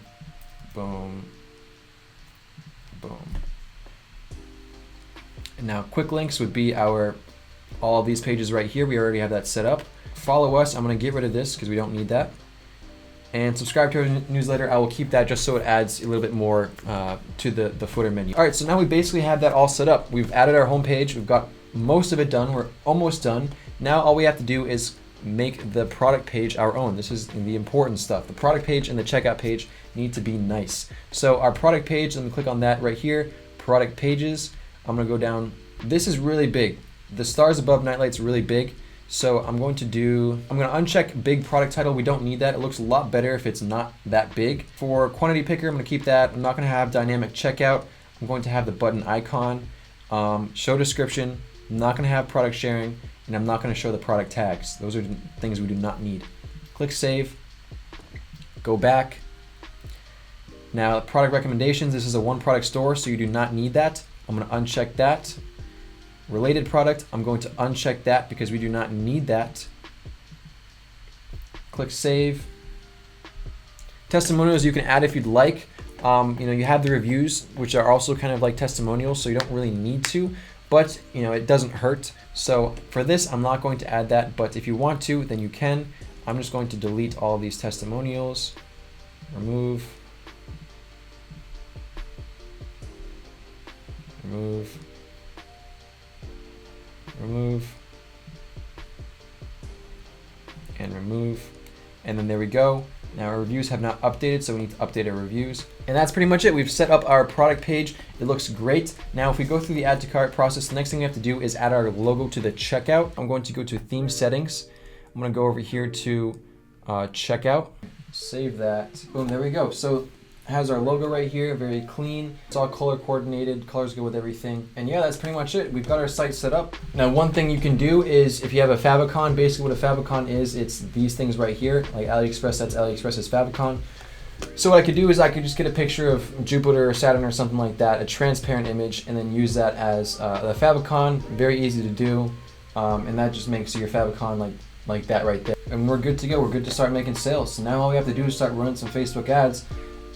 boom, boom. And now quick links would be all of these pages right here. We already have that set up. Follow us. I'm going to get rid of this because we don't need that. And subscribe to our newsletter. I will keep that just so it adds a little bit more to the footer menu. All right, so now we basically have that all set up. We've added our homepage. We've got most of it done. We're almost done. Now all we have to do is make the product page our own. This is the important stuff. The product page and the checkout page need to be nice. So our product page, let me click on that right here, product pages. I'm gonna go down. This is really big. The stars above Nightlight's really big. So I'm gonna uncheck big product title. We don't need that. It looks a lot better if it's not that big. For quantity picker, I'm gonna keep that. I'm not gonna have dynamic checkout. I'm going to have the button icon, show description. I'm not gonna have product sharing, and I'm not gonna show the product tags. Those are things we do not need. Click save, go back. Now product recommendations, this is a one product store, so you do not need that. I'm gonna uncheck that. Related product, I'm going to uncheck that because we do not need that. Click save. Testimonials you can add if you'd like. You have the reviews, which are also kind of like testimonials, so you don't really need to, but it doesn't hurt. So for this, I'm not going to add that, but if you want to, then you can. I'm just going to delete all of these testimonials, remove, remove, remove, and remove, and then there we go. Now our reviews have not updated, so we need to update our reviews. And that's pretty much it. We've set up our product page. It looks great. Now if we go through the add to cart process, the next thing we have to do is add our logo to the checkout. I'm going to go to theme settings. I'm gonna go over here to checkout, save that. Boom, there we go. So it has our logo right here, very clean. It's all color coordinated, colors go with everything. And yeah, that's pretty much it. We've got our site set up. Now, one thing you can do is if you have a favicon, basically what a favicon is, it's these things right here, like AliExpress, that's AliExpress's favicon. So what I could do is I could just get a picture of Jupiter or Saturn or something like that, a transparent image, and then use that as the favicon. Very easy to do. And that just makes your favicon like that right there. And we're good to go. We're good to start making sales. So now all we have to do is start running some Facebook ads,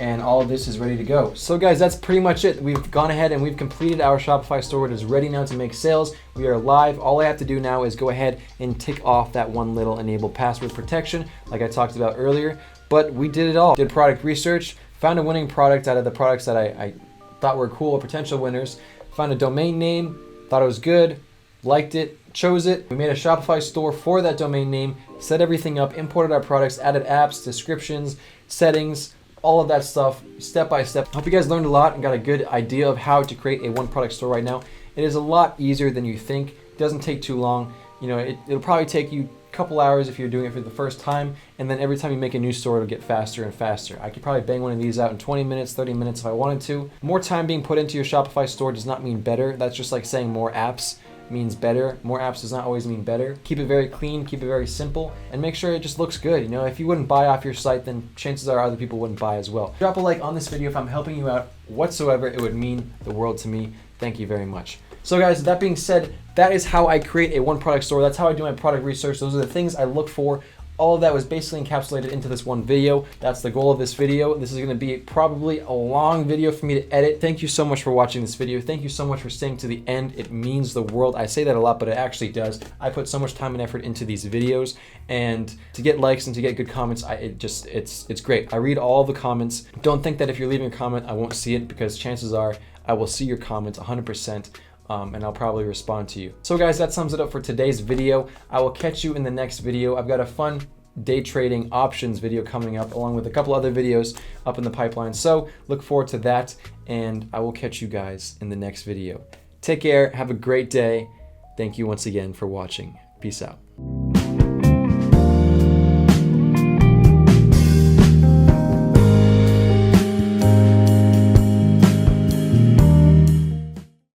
and all of this is ready to go. So guys, that's pretty much it. We've gone ahead and we've completed our Shopify store. It is ready now to make sales. We are live. All I have to do now is go ahead and tick off that one little enable password protection like I talked about earlier. But we did it all. Did product research, found a winning product out of the products that I thought were cool or potential winners, found a domain name, thought it was good, liked it, chose it. We made a Shopify store for that domain name, set everything up, imported our products, added apps, descriptions, settings, all of that stuff step by step. Hope you guys learned a lot and got a good idea of how to create a one product store right now. It is a lot easier than you think. It doesn't take too long. It'll probably take you a couple hours if you're doing it for the first time, and then every time you make a new store, it'll get faster and faster. I could probably bang one of these out in 20 minutes, 30 minutes if I wanted to. More time being put into your Shopify store does not mean better. That's just like saying more apps means better. More apps does not always mean better. Keep it very clean, keep it very simple, and make sure it just looks good. If you wouldn't buy off your site, then chances are other people wouldn't buy as well. Drop a like on this video if I'm helping you out whatsoever. It would mean the world to me. Thank you very much. So guys, that being said, that is how I create a one product store. That's how I do my product research. Those are the things I look for. All of that was basically encapsulated into this one video. That's the goal of this video. This is gonna be probably a long video for me to edit. Thank you so much for watching this video. Thank you so much for staying to the end. It means the world. I say that a lot, but it actually does. I put so much time and effort into these videos, and to get likes and to get good comments, it's great. I read all the comments. Don't think that if you're leaving a comment, I won't see it, because chances are I will see your comments 100%. And I'll probably respond to you. So guys, that sums it up for today's video. I will catch you in the next video. I've got a fun day trading options video coming up, along with a couple other videos up in the pipeline. So look forward to that, and I will catch you guys in the next video. Take care, have a great day. Thank you once again for watching. Peace out.